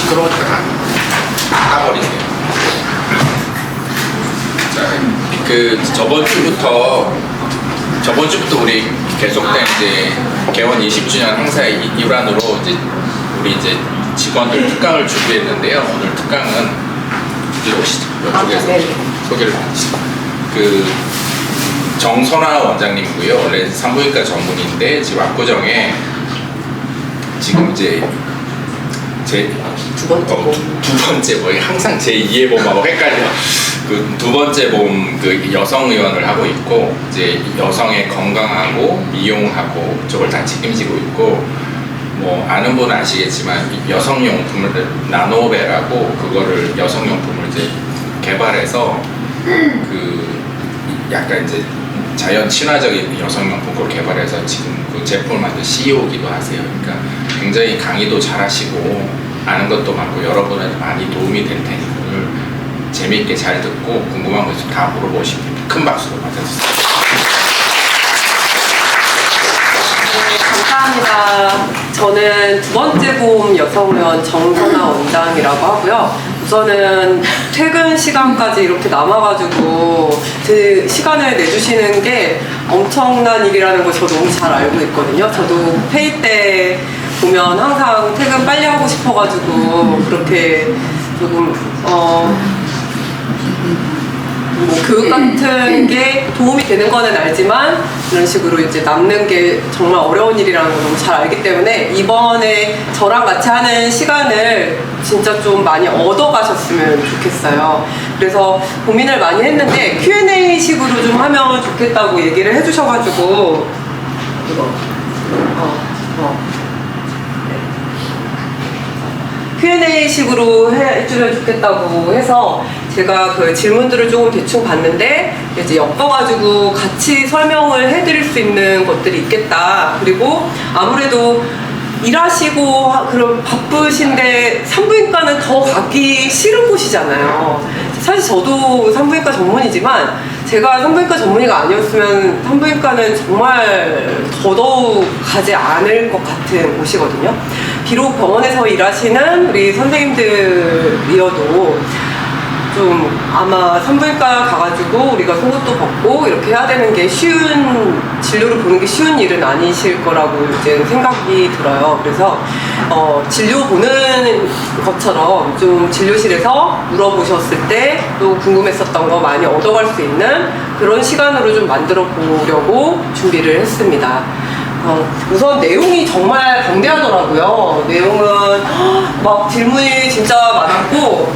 시끄러워 닦아버리세요. 자, 저번 주부터 우리 계속된 이제 개원 20주년 행사의 일환으로 우리 이제 직원들 특강을 준비했는데요. 오늘 특강은 이리로 오시죠. 이쪽에서 네. 소개를 받으시죠. 정선아 원장님이고요. 원래 산부인과 전문의인데 지금 압구정에 지금 이제 두 번째 뭐 항상 제 2의 봄하고 헷갈려. 두 번째 봄 여성 의원을 하고 있고 이제 여성의 건강하고 미용하고 그쪽을 다 책임지고 있고 뭐 아는 분은 아시겠지만 여성용품을 나노베라고 그거를 여성용품을 이제 개발해서 약간 이제 자연 친화적인 여성용품 걸 개발해서 지금 그 제품을 만든 CEO기도 하세요. 그러니까 굉장히 강의도 잘하시고 아는 것도 많고 여러분한테 많이 도움이 될 테니 오늘 재미있게 잘 듣고 궁금한 거 있으면 다 물어보시면 큰 박수로 맞아주세요. 네, 감사합니다. 저는 두 번째 봄 여성의원 정선아 원장이라고 하고요. 우선은 퇴근 시간까지 이렇게 남아가지고 그 시간을 내주시는 게 엄청난 일이라는 걸 저 너무 잘 알고 있거든요. 저도 회의 때 보면 항상 퇴근 빨리 하고 싶어가지고 그렇게 조금 뭐 교육 같은 게 도움이 되는 거는 알지만 이런 식으로 이제 남는 게 정말 어려운 일이라는 걸 너무 잘 알기 때문에 이번에 저랑 같이 하는 시간을 진짜 좀 많이 얻어가셨으면 좋겠어요. 그래서 고민을 많이 했는데 Q&A 식으로 좀 하면 좋겠다고 얘기를 해주셔가지고 Q&A 식으로 해주면 좋겠다고 해서 제가 그 질문들을 조금 대충 봤는데 이제 엮어가지고 같이 설명을 해드릴 수 있는 것들이 있겠다. 그리고 아무래도 일하시고 그럼 바쁘신데 산부인과는 더 가기 싫은 곳이잖아요. 사실 저도 산부인과 전문이지만 제가 산부인과 전문의가 아니었으면 산부인과는 정말 더더욱 가지 않을 것 같은 곳이거든요. 비록 병원에서 일하시는 우리 선생님들이어도 좀 아마 산부인과 가가지고 우리가 속옷도 벗고 이렇게 해야 되는 게 진료를 보는 게 쉬운 일은 아니실 거라고 이제 생각이 들어요. 그래서 진료 보는 것처럼 좀 진료실에서 물어보셨을 때 또 궁금했었던 거 많이 얻어갈 수 있는 그런 시간으로 좀 만들어 보려고 준비를 했습니다. 우선 내용이 정말 방대하더라고요. 내용은 막 질문이 진짜 많았고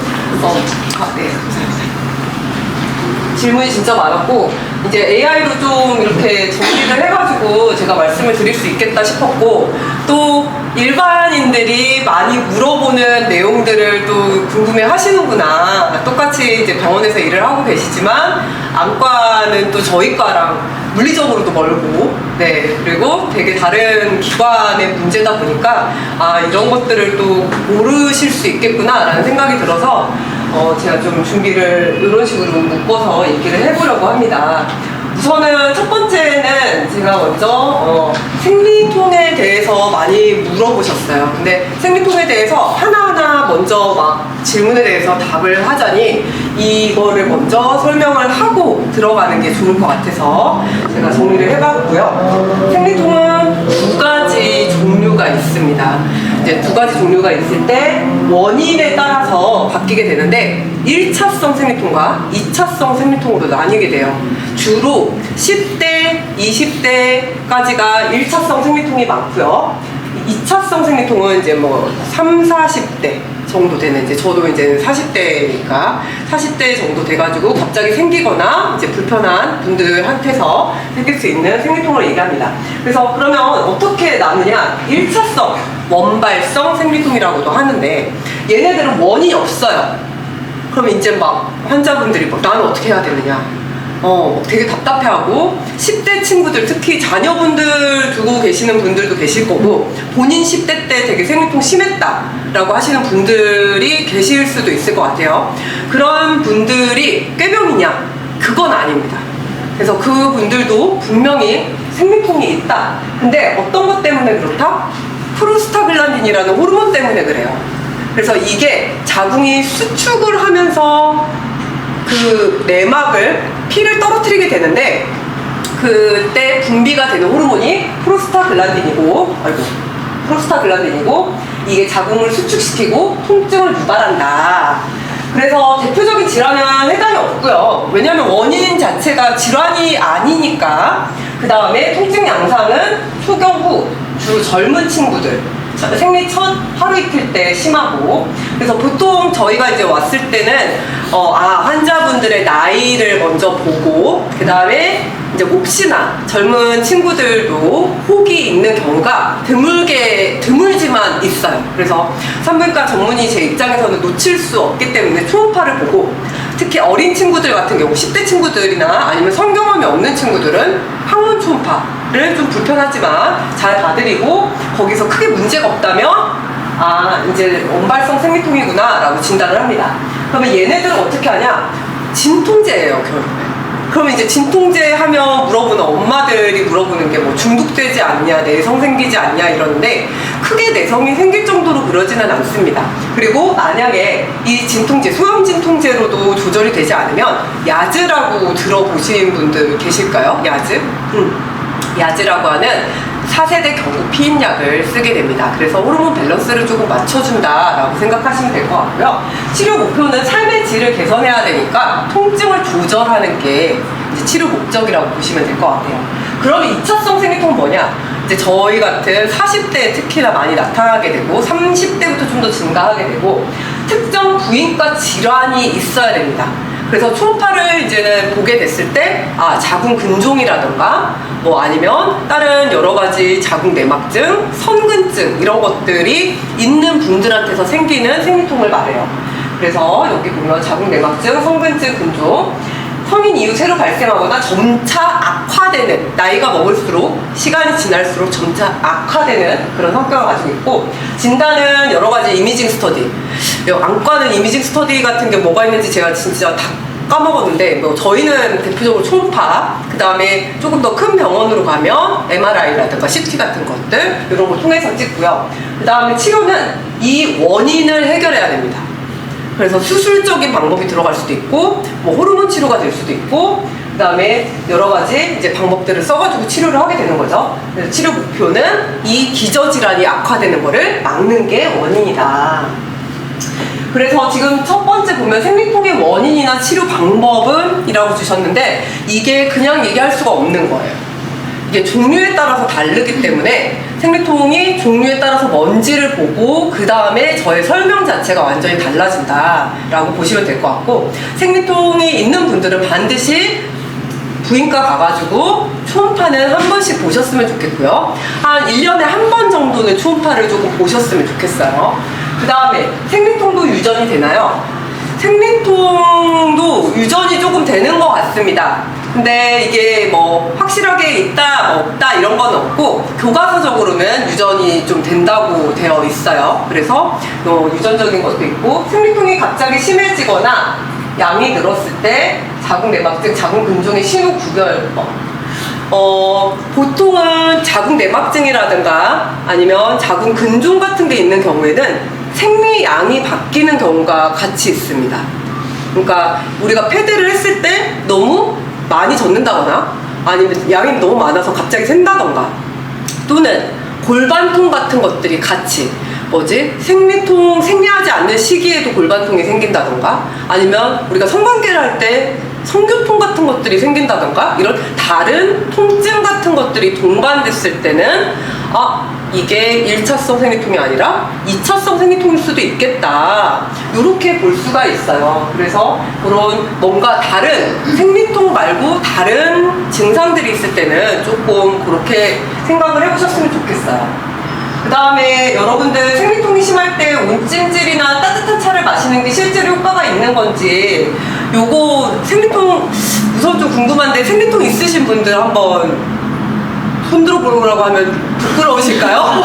질문이 진짜 많았고 이제 AI로 좀 이렇게 정리를 해가지고 제가 말씀을 드릴 수 있겠다 싶었고 또 일반인들이 많이 물어보는 내용들을 또 궁금해 하시는구나. 똑같이 이제 병원에서 일을 하고 계시지만 안과는 또 저희 과랑 물리적으로도 멀고 그리고 되게 다른 기관의 문제다 보니까 이런 것들을 또 모르실 수 있겠구나 라는 생각이 들어서 제가 좀 준비를 이런 식으로 묶어서 얘기를 해보려고 합니다. 우선은 첫 번째는 제가 먼저 생리통에 대해서 많이 물어보셨어요. 근데 생리통에 대해서 하나하나 먼저 막 질문에 대해서 답을 하자니 이거를 먼저 설명을 하고 들어가는 게 좋을 것 같아서 제가 정리를 해봤고요. 생리통은 두 가지 종류가 있습니다. 이제 두 가지 종류가 있을 때 원인에 따라서 바뀌게 되는데 1차성 생리통과 2차성 생리통으로 나뉘게 돼요. 주로 10대, 20대까지가 1차성 생리통이 많고요. 2차성 생리통은 이제 뭐 3, 40대 정도 되는 이제 저도 이제 40대니까 40대 정도 돼가지고 갑자기 생기거나 이제 불편한 분들한테서 생길 수 있는 생리통을 얘기합니다. 그래서 그러면 어떻게 나누냐? 1차성 원발성 생리통이라고도 하는데 얘네들은 원인이 없어요. 그러면 이제 막 환자분들이 막 나는 어떻게 해야 되느냐? 되게 답답해하고 10대 친구들 특히 자녀분들 두고 계시는 분들도 계실 거고 본인 10대 때 되게 생리통 심했다라고 하시는 분들이 계실 수도 있을 것 같아요. 그런 분들이 꾀병이냐? 그건 아닙니다. 그래서 그 분들도 분명히 생리통이 있다. 근데 어떤 것 때문에 그렇다? 프로스타글란딘이라는 호르몬 때문에 그래요. 그래서 이게 자궁이 수축을 하면서 그 내막을 피를 떨어뜨리게 되는데 그때 분비가 되는 호르몬이 프로스타글란딘이고 이게 자궁을 수축시키고 통증을 유발한다. 그래서 대표적인 질환은 해당이 없고요. 왜냐하면 원인 자체가 질환이 아니니까. 그 다음에 통증 양상은 소경 후 주로 젊은 친구들 생리 첫 하루 이틀 때 심하고, 그래서 보통 저희가 이제 왔을 때는 환자분들의 나이를 먼저 보고 그 다음에 이제 혹시나 젊은 친구들도 혹이 있는 경우가 드물지만 있어요. 그래서 산부인과 전문의 제 입장에서는 놓칠 수 없기 때문에 초음파를 보고, 특히 어린 친구들 같은 경우 10대 친구들이나 아니면 성경험이 없는 친구들은 항문 초음파를 좀 불편하지만 잘 봐드리고, 거기서 크게 문제가 없다면 이제 원발성 생리통이구나 라고 진단을 합니다. 그러면 얘네들은 어떻게 하냐? 진통제예요, 결국에. 그러면 이제 진통제 하면 엄마들이 물어보는 게 뭐 중독되지 않냐, 내성 생기지 않냐 이러는데, 크게 내성이 생길 정도로 그러지는 않습니다. 그리고 만약에 이 진통제, 소염 진통제로도 조절이 되지 않으면 야즈라고 들어보신 분들 계실까요? 야즈라고 하는 4세대 경구 피임약을 쓰게 됩니다. 그래서 호르몬 밸런스를 조금 맞춰준다라고 생각하시면 될 것 같고요. 치료 목표는 삶의 질을 개선해야 되니까 통증을 조절하는 게 이제 치료 목적이라고 보시면 될 것 같아요. 그러면 2차성 생리통은 뭐냐? 이제 저희 같은 40대 특히나 많이 나타나게 되고 30대부터 좀 더 증가하게 되고 특정 부인과 질환이 있어야 됩니다. 그래서 초음파를 이제는 보게 됐을 때 자궁 근종이라던가 뭐 아니면 다른 여러 가지 자궁 내막증, 선근증 이런 것들이 있는 분들한테서 생기는 생리통을 말해요. 그래서 여기 보면 자궁 내막증, 선근증, 근종, 성인 이후 새로 발생하거나 점차 악화되는, 나이가 먹을수록 시간이 지날수록 점차 악화되는 그런 성격을 가지고 있고, 진단은 여러 가지 이미징 스터디, 안과는 이미징 스터디 같은 게 뭐가 있는지 제가 진짜 다 까먹었는데, 저희는 대표적으로 초음파, 그 다음에 조금 더 큰 병원으로 가면 MRI라든가 CT 같은 것들 이런 걸 통해서 찍고요. 그 다음에 치료는 이 원인을 해결해야 됩니다. 그래서 수술적인 방법이 들어갈 수도 있고, 뭐 호르몬 치료가 될 수도 있고, 그 다음에 여러 가지 이제 방법들을 써가지고 치료를 하게 되는 거죠. 그래서 치료 목표는 이 기저질환이 악화되는 거를 막는 게 원인이다. 그래서 지금 첫 번째 보면 생리통의 원인이나 치료 방법은 이라고 주셨는데, 이게 그냥 얘기할 수가 없는 거예요. 이게 종류에 따라서 다르기 때문에 생리통이 종류에 따라서 뭔지를 보고 그 다음에 저의 설명 자체가 완전히 달라진다 라고 보시면 될 것 같고, 생리통이 있는 분들은 반드시 부인과 가가지고 초음파는 한 번씩 보셨으면 좋겠고요. 한 1년에 한 번 정도는 초음파를 조금 보셨으면 좋겠어요. 그 다음에 생리통도 유전이 되나요? 생리통도 유전이 조금 되는 것 같습니다. 근데 이게 뭐 확실하게 있다, 뭐 없다 이런 건 없고, 교과서적으로는 유전이 좀 된다고 되어 있어요. 그래서 유전적인 것도 있고, 생리통이 갑자기 심해지거나 양이 늘었을 때 자궁 내막증, 자궁 근종의 신호 구별법. 보통은 자궁 내막증이라든가 아니면 자궁 근종 같은 게 있는 경우에는 생리양이 바뀌는 경우가 같이 있습니다. 그러니까 우리가 패드를 했을 때 너무 많이 젖는다거나 아니면 양이 너무 많아서 갑자기 샌다던가, 또는 골반통 같은 것들이 같이 생리통, 생리하지 않는 시기에도 골반통이 생긴다던가, 아니면 우리가 성관계를 할 때 성교통 같은 것들이 생긴다던가, 이런 다른 통증 같은 것들이 동반됐을 때는 이게 1차성 생리통이 아니라 2차성 생리통일 수도 있겠다, 이렇게 볼 수가 있어요. 그래서 그런 뭔가 다른 생리통 말고 다른 증상들이 있을 때는 조금 그렇게 생각을 해보셨으면 좋겠어요. 그 다음에 여러분들 생리통이 심할 때 온찜질이나 따뜻한 차를 마시는 게 실제로 효과가 있는 건지, 요거 생리통 우선 좀 궁금한데, 생리통 있으신 분들 한번 손들어 보라고 하면 부끄러우실까요?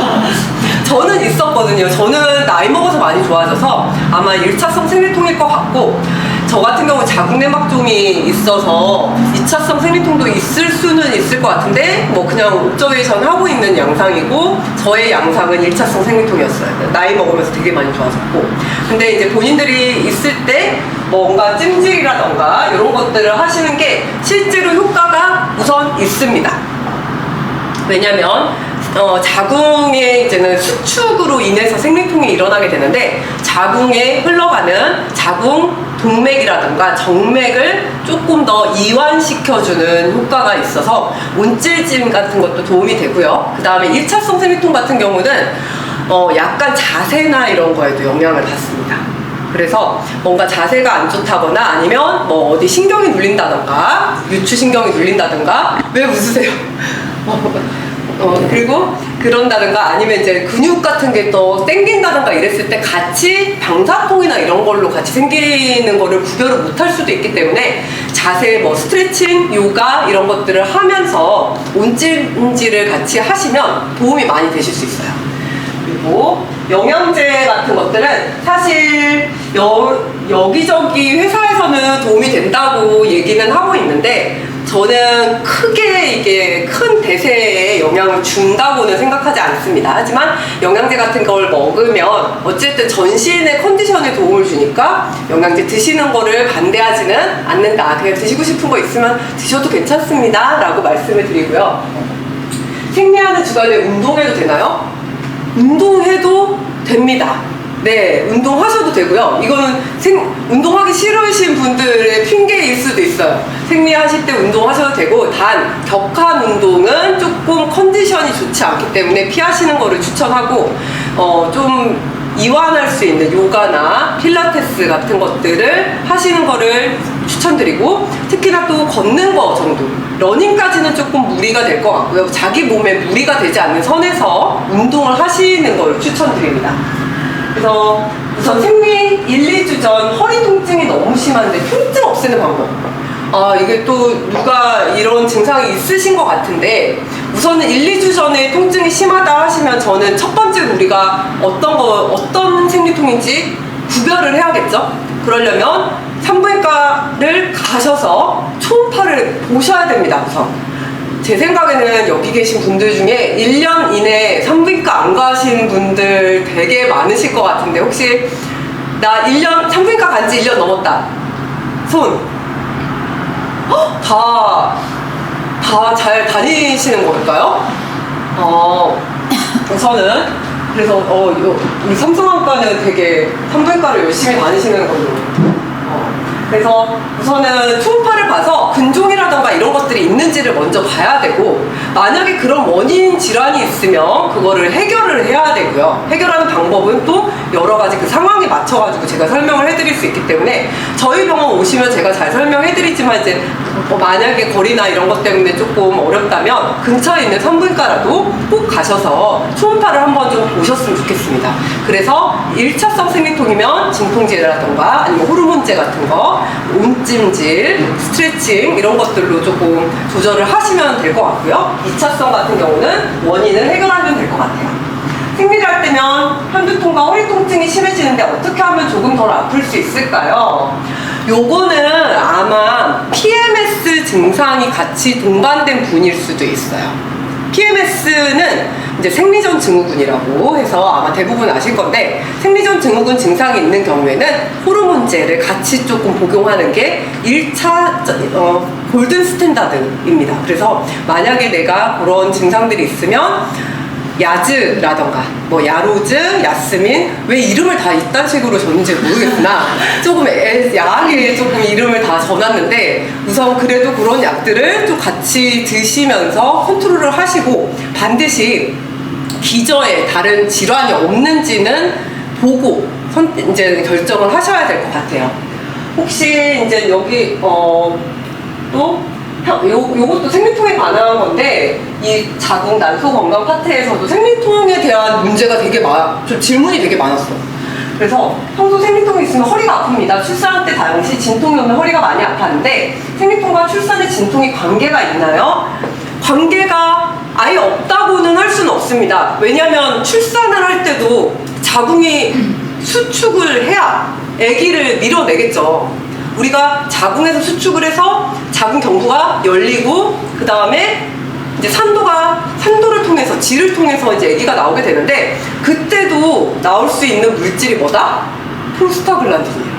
저는 있었거든요. 저는 나이 먹어서 많이 좋아져서 아마 1차성 생리통일 것 같고, 저 같은 경우 자궁내막종이 있어서 2차성 생리통도 있을 수는 있을 것 같은데 뭐 그냥 옵저베이션 하고 있는 양상이고 저의 양상은 1차성 생리통이었어요. 나이 먹으면서 되게 많이 좋아졌고 근데 이제 본인들이 있을 때 뭔가 찜질이라던가 이런 것들을 하시는 게 실제로 효과가 우선 있습니다. 왜냐면 자궁의 이제는 수축으로 인해서 생리통이 일어나게 되는데 자궁에 흘러가는 자궁 동맥이라든가 정맥을 조금 더 이완시켜주는 효과가 있어서 온질짐 같은 것도 도움이 되고요. 그 다음에 1차성 생리통 같은 경우는 약간 자세나 이런 거에도 영향을 받습니다. 그래서 뭔가 자세가 안 좋다거나 아니면 뭐 어디 신경이 눌린다던가 유추신경이 눌린다던가 왜 웃으세요? 그리고 그런다든가 아니면 이제 근육 같은 게 또 땡긴다든가 이랬을 때 같이 방사통이나 이런 걸로 같이 생기는 거를 구별을 못할 수도 있기 때문에 자세 뭐 스트레칭, 요가 이런 것들을 하면서 온찜질을 같이 하시면 도움이 많이 되실 수 있어요. 그리고 영양제 같은 것들은 사실 여기저기 회사에서는 도움이 된다고 얘기는 하고 있는데 저는 크게 이게 큰 대세에 영향을 준다고는 생각하지 않습니다. 하지만 영양제 같은 걸 먹으면 어쨌든 전신의 컨디션에 도움을 주니까 영양제 드시는 거를 반대하지는 않는다. 그냥 드시고 싶은 거 있으면 드셔도 괜찮습니다. 라고 말씀을 드리고요. 생리하는 주간에 운동해도 되나요? 운동해도 됩니다. 네, 운동하셔도 되고요. 이거는 운동하기 싫으신 분들의 핑계일 수도 있어요. 생리하실 때 운동하셔도 되고 단 격한 운동은 조금 컨디션이 좋지 않기 때문에 피하시는 거를 추천하고 좀 이완할 수 있는 요가나 필라테스 같은 것들을 하시는 거를 추천드리고 특히나 또 걷는 거 정도 러닝까지는 조금 무리가 될 것 같고요. 자기 몸에 무리가 되지 않는 선에서 운동을 하시는 걸 추천드립니다. 그래서 우선 생리 1, 2주 전 허리 통증이 너무 심한데 통증 없애는 방법. 이게 또 누가 이런 증상이 있으신 것 같은데 우선은 1, 2주 전에 통증이 심하다 하시면 저는 첫 번째로 우리가 어떤 생리통인지 구별을 해야겠죠. 그러려면 산부인과를 가셔서 초음파를 보셔야 됩니다. 우선 제 생각에는 여기 계신 분들 중에 1년 이내에 산부인과 안 가신 분들 되게 많으실 것 같은데 혹시 나 1년 산부인과 간 지 1년 넘었다. 손. 다 잘 다니시는 걸까요? 우선은 그래서 우리 삼성한과는 되게 산부인과를 열심히 다니시는 걸로. 그래서 우선은 초음파를 봐서 근종이라던가 이런 것들이 있는지를 먼저 봐야 되고 만약에 그런 원인 질환이 있으면 그거를 해결을 해야 되고요. 해결하는 방법은 또 여러 가지 그 상황에 맞춰가지고 제가 설명을 해드릴 수 있기 때문에 저희 병원 오시면 제가 잘 설명해드리지만 이제 만약에 거리나 이런 것 때문에 조금 어렵다면 근처에 있는 산부인과라도 꼭 가셔서 초음파를 한번 좀 보셨으면 좋겠습니다. 그래서 1차성 생리통이면 진통제라던가 아니면 호르몬제 같은 거 온찜질, 스트레칭 이런 것들로 조금 조절을 하시면 될 것 같고요. 2차성 같은 경우는 원인을 해결하면 될 것 같아요. 생리를 할 때면 편두통과 허리 통증이 심해지는데 어떻게 하면 조금 덜 아플 수 있을까요? 요거는 아마 PMS 증상이 같이 동반된 분일 수도 있어요. PMS는 이제 생리전 증후군이라고 해서 아마 대부분 아실 건데 생리전 증후군 증상이 있는 경우에는 호르몬제를 같이 조금 복용하는 게 1차 골든 스탠다드입니다. 그래서 만약에 내가 그런 증상들이 있으면 야즈라던가 뭐 야로즈, 야스민 왜 이름을 다 이딴 식으로 줬는지 모르겠으나 조금 야하게 조금 이름을 다 적어놨는데 우선 그래도 그런 약들을 좀 같이 드시면서 컨트롤을 하시고 반드시 기저에 다른 질환이 없는지는 보고 이제 결정을 하셔야 될 것 같아요. 혹시 이제 여기 요것도 생리통에 관한 건데 이 자궁 난소 건강 파트에서도 생리통에 대한 문제가 되게 좀 질문이 되게 많았어. 그래서 평소 생리통이 있으면 허리가 아픕니다. 출산 때 당시 진통이 오면 허리가 많이 아팠는데 생리통과 출산의 진통이 관계가 있나요? 관계가 아예 없다고는 할 수는 없습니다. 왜냐하면 출산을 할 때도 자궁이 수축을 해야 아기를 밀어내겠죠. 우리가 자궁에서 수축을 해서 자궁 경부가 열리고 그 다음에 이제 산도를 통해서 질을 통해서 이제 아기가 나오게 되는데 그때도 나올 수 있는 물질이 뭐다? 프로스타글란딘이에요.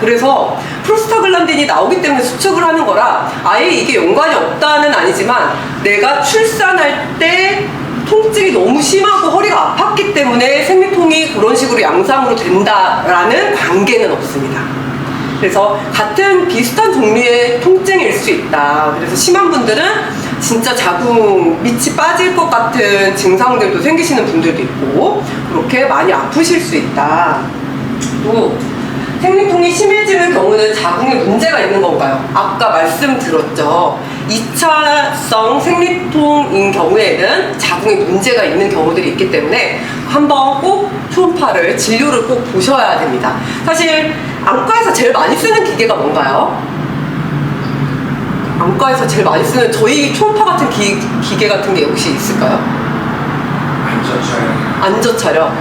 그래서 프로스타글란딘이 나오기 때문에 수축을 하는 거라 아예 이게 연관이 없다는 아니지만 내가 출산할 때 통증이 너무 심하고 허리가 아팠기 때문에 생리통이 그런 식으로 양상으로 된다라는 관계는 없습니다. 그래서 같은 비슷한 종류의 통증일 수 있다. 그래서 심한 분들은 진짜 자궁 밑이 빠질 것 같은 증상들도 생기시는 분들도 있고 그렇게 많이 아프실 수 있다. 또 생리통이 심해지는 경우는 자궁에 문제가 있는 건가요? 아까 말씀드렸죠. 2차성 생리통인 경우에는 자궁에 문제가 있는 경우들이 있기 때문에 한번 꼭 초음파를 진료를 꼭 보셔야 됩니다. 사실 안과에서 제일 많이 쓰는 기계가 뭔가요? 안과에서 제일 많이 쓰는 저희 초음파 같은 기계 같은 게 혹시 있을까요? 안저 촬영.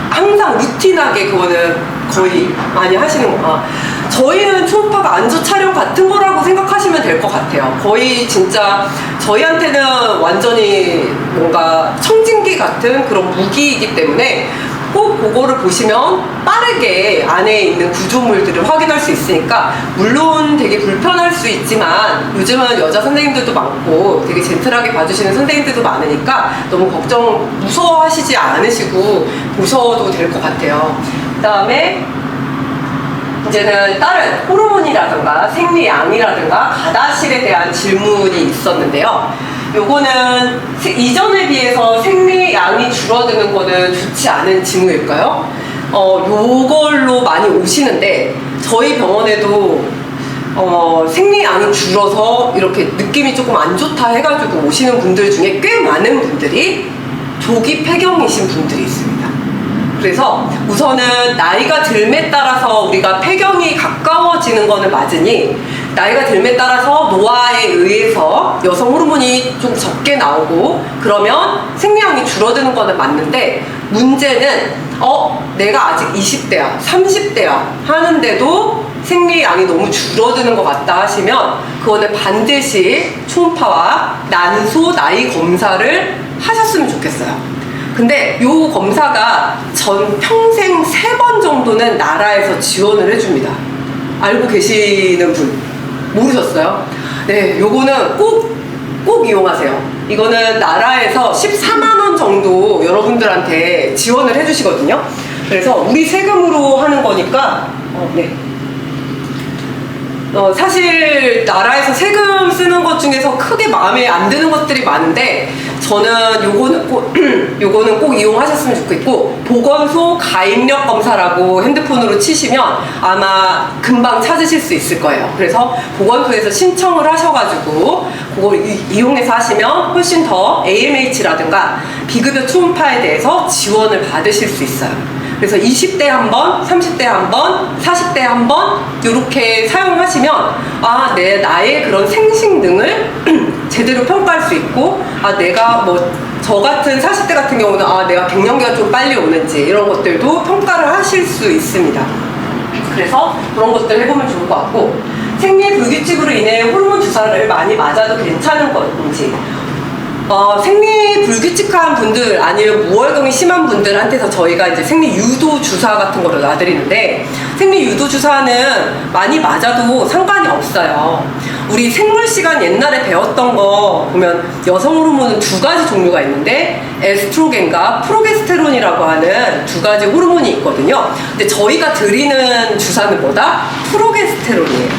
항상 루틴하게 그거는 거의 많이 하시는 거. 저희는 초음파가 안저 촬영 같은 거라고 생각하시면 될 것 같아요. 거의 진짜 저희한테는 완전히 뭔가 청진기 같은 그런 무기이기 때문에 꼭 그거를 보시면 빠르게 안에 있는 구조물들을 확인할 수 있으니까 물론 되게 불편할 수 있지만 요즘은 여자 선생님들도 많고 되게 젠틀하게 봐주시는 선생님들도 많으니까 너무 무서워하시지 않으시고 보셔도 될 것 같아요. 그 다음에 이제는 다른 호르몬이라든가 생리양이라든가 가다실에 대한 질문이 있었는데요. 요거는 이전에 비해서 생리양이 줄어드는 거는 좋지 않은 징후일까요? 요걸로 많이 오시는데 저희 병원에도 생리양이 줄어서 이렇게 느낌이 조금 안 좋다 해가지고 오시는 분들 중에 꽤 많은 분들이 조기 폐경이신 분들이 있습니다. 그래서 우선은 나이가 들에 따라서 우리가 폐경이 가까워지는 거는 맞으니 나이가 들에 따라서 노화에 의해서 여성 호르몬이 좀 적게 나오고 그러면 생리양이 줄어드는 거는 맞는데 문제는 내가 아직 20대야 30대야 하는데도 생리양이 너무 줄어드는 것 같다 하시면 그거는 반드시 초음파와 난소 나이 검사를 하셨으면 좋겠어요. 근데 요 검사가 전 평생 3번 정도는 나라에서 지원을 해줍니다. 알고 계시는 분 모르셨어요? 네, 요거는 꼭 이용하세요. 이거는 나라에서 14만원 정도 여러분들한테 지원을 해주시거든요. 그래서 우리 세금으로 하는 거니까 네. 사실 나라에서 세금 쓰는 것 중에서 크게 마음에 안 드는 것들이 많은데 저는 요거는 꼭 이용하셨으면 좋겠고 보건소 가입력 검사라고 핸드폰으로 치시면 아마 금방 찾으실 수 있을 거예요. 그래서 보건소에서 신청을 하셔가지고 그걸 이용해서 하시면 훨씬 더 AMH라든가 비급여 초음파에 대해서 지원을 받으실 수 있어요. 그래서 20대 한 번, 30대 한 번, 40대 한 번 이렇게 사용하시면 나의 그런 생식능을 제대로 평가할 수 있고 내가 저 같은 40대 같은 경우는 내가 갱년기가 좀 빨리 오는지 이런 것들도 평가를 하실 수 있습니다. 그래서 그런 것들 해보면 좋을 것 같고 생리 불규칙으로 인해 호르몬 주사를 많이 맞아도 괜찮은 건지 생리 불규칙한 분들 아니면 무월경이 심한 분들한테서 저희가 이제 생리 유도 주사 같은 거를 놔드리는데 생리 유도 주사는 많이 맞아도 상관이 없어요. 우리 생물 시간 옛날에 배웠던 거 보면 여성 호르몬은 2가지 종류가 있는데 에스트로겐과 프로게스테론이라고 하는 2가지 호르몬이 있거든요. 근데 저희가 드리는 주사는 뭐다? 프로게스테론이에요.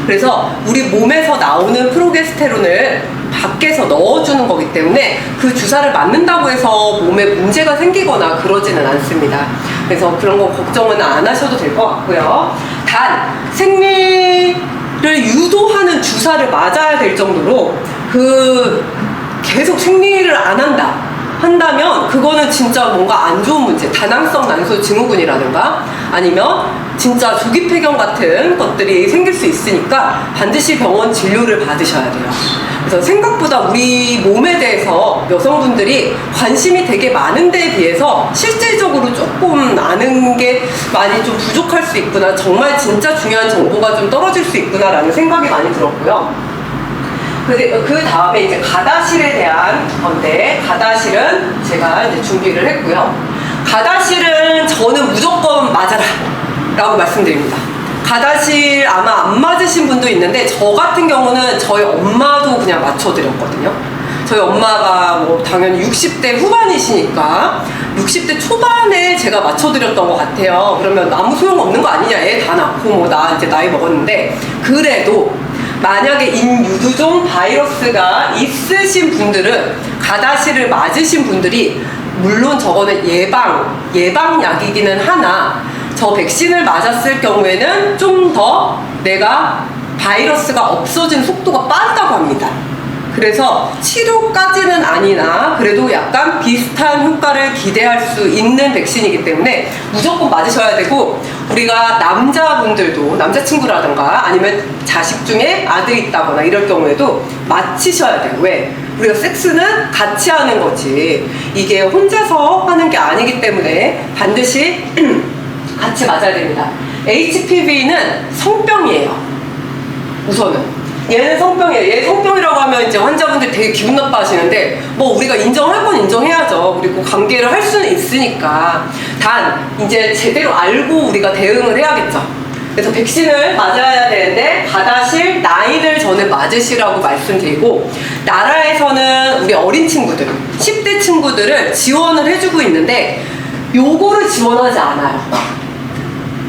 그래서 우리 몸에서 나오는 프로게스테론을 밖에서 넣어주는 거기 때문에 그 주사를 맞는다고 해서 몸에 문제가 생기거나 그러지는 않습니다. 그래서 그런 거 걱정은 안 하셔도 될 것 같고요. 단 생리를 유도하는 주사를 맞아야 될 정도로 계속 생리를 안 한다 한다면 그거는 진짜 뭔가 안 좋은 문제, 다낭성 난소 증후군이라든가 아니면 진짜 조기 폐경 같은 것들이 생길 수 있으니까 반드시 병원 진료를 받으셔야 돼요. 그래서 생각보다 우리 몸에 대해서 여성분들이 관심이 되게 많은 데에 비해서 실질적으로 조금 아는 게 많이 좀 부족할 수 있구나, 정말 진짜 중요한 정보가 좀 떨어질 수 있구나라는 생각이 많이 들었고요. 그 다음에 이제 가다실에 대한 건데, 가다실은 제가 이제 준비를 했고요. 가다실은 저는 무조건 맞아라 라고 말씀드립니다. 가다실 아마 안 맞으신 분도 있는데, 저 같은 경우는 저희 엄마도 그냥 맞춰드렸거든요. 저희 엄마가 뭐 당연히 60대 후반이시니까 60대 초반에 제가 맞춰드렸던 것 같아요. 그러면 아무 소용없는 거 아니냐, 애 다 낳고 뭐 나 이제 나이 먹었는데, 그래도 만약에 인유두종 바이러스가 있으신 분들은, 가다실을 맞으신 분들이, 물론 저거는 예방약이기는 하나, 저 백신을 맞았을 경우에는 좀 더 내가 바이러스가 없어진 속도가 빠르다고 합니다. 그래서 치료까지는 아니나 그래도 약간 비슷한 효과를 기대할 수 있는 백신이기 때문에 무조건 맞으셔야 되고, 우리가 남자분들도, 남자친구라든가 아니면 자식 중에 아들이 있다거나 이럴 경우에도 맞히셔야 돼요. 왜? 우리가 섹스는 같이 하는 거지 이게 혼자서 하는 게 아니기 때문에 반드시 같이 맞아야 됩니다. HPV는 성병이에요. 우선은 얘는 성병이에요. 얘 성병이라고 하면 이제 환자분들 되게 기분 나빠하시는데, 뭐 우리가 인정할 건 인정해야죠. 그리고 관계를 할 수는 있으니까. 단 이제 제대로 알고 우리가 대응을 해야겠죠. 그래서 백신을 맞아야 되는데, 가다실 9을 저는 맞으시라고 말씀드리고, 나라에서는 우리 어린 친구들, 10대 친구들을 지원을 해주고 있는데, 요거를 지원하지 않아요.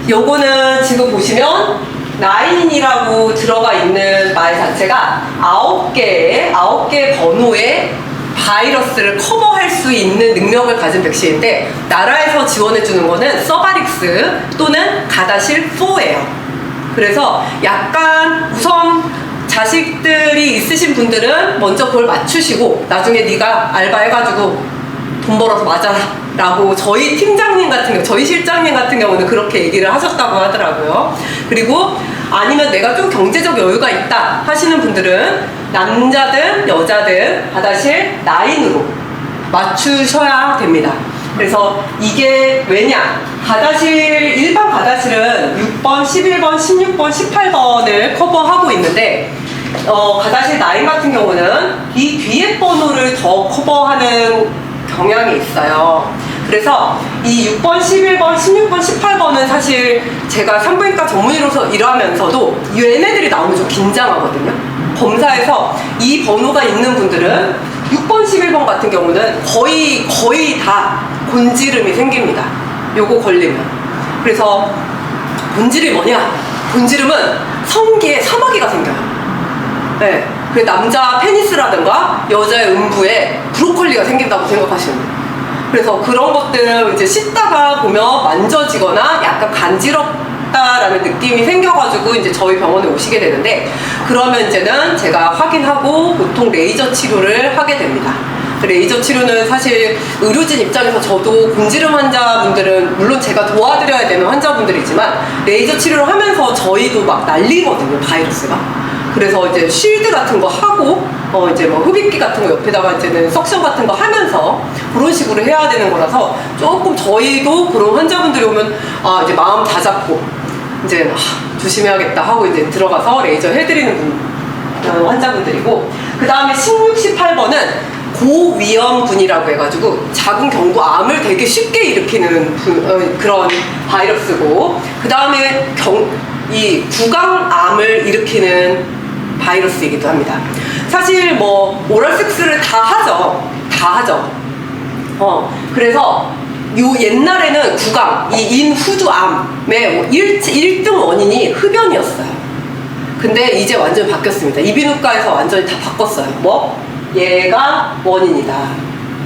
요거는 지금 보시면 9이라고 들어가 있는 말 자체가 9개 번호의 바이러스를 커버할 수 있는 능력을 가진 백신인데, 나라에서 지원해주는 거는 서바릭스 또는 가다실 4예요. 그래서 약간 우선 자식들이 있으신 분들은 먼저 그걸 맞추시고, 나중에 네가 알바해가지고 돈 벌어서 맞아라 라고 저희 팀장님 같은 경우, 저희 실장님 같은 경우는 그렇게 얘기를 하셨다고 하더라고요. 그리고 아니면 내가 좀 경제적 여유가 있다 하시는 분들은 남자든 여자든 가다실 9으로 맞추셔야 됩니다. 그래서 이게 왜냐, 일반 가다실은 6번, 11번, 16번, 18번을 커버하고 있는데, 가다실 9 같은 경우는 이 뒤에 번호를 더 커버하는 경향이 있어요. 그래서 이 6번, 11번, 16번, 18번은 사실 제가 산부인과 전문의로서 일하면서도 얘네들이 나오면 좀 긴장하거든요. 검사에서 이 번호가 있는 분들은 6번, 11번 같은 경우는 거의 다 곤지름이 생깁니다. 요거 걸리면. 그래서 곤지름이 뭐냐? 곤지름은 성기에 사마귀가 생겨요. 네. 그 남자 페니스라든가 여자의 음부에 브로콜리가 생긴다고 생각하시면 돼요. 그래서 그런 것들을 이제 씻다가 보면 만져지거나 약간 간지럽다라는 느낌이 생겨가지고 이제 저희 병원에 오시게 되는데, 그러면 이제는 제가 확인하고 보통 레이저 치료를 하게 됩니다. 레이저 치료는 사실 의료진 입장에서 저도 곤지름 환자분들은 물론 제가 도와드려야 되는 환자분들이지만, 레이저 치료를 하면서 저희도 막 날리거든요, 바이러스가. 그래서 이제 쉴드 같은 거 하고, 이제 뭐 흡입기 같은 거 옆에다가 이제는 석션 같은 거 하면서 그런 식으로 해야 되는 거라서, 조금 저희도 그런 환자분들이 오면 이제 마음 다 잡고 이제 조심해야겠다 하고 이제 들어가서 레이저 해드리는 환자분들이고, 그 다음에 16, 18번은 고위험군이라고 해가지고 자궁경부암을 되게 쉽게 일으키는 그런 바이러스고, 그 다음에 이 구강암을 일으키는 바이러스이기도 합니다. 사실 뭐 오럴 섹스를 다 하죠. 그래서 옛날에는 구강, 이 인후두암의 1등 원인이 흡연이었어요. 근데 이제 완전히 바뀌었습니다. 이비인후과에서 완전히 다 바꿨어요. 얘가 원인이다.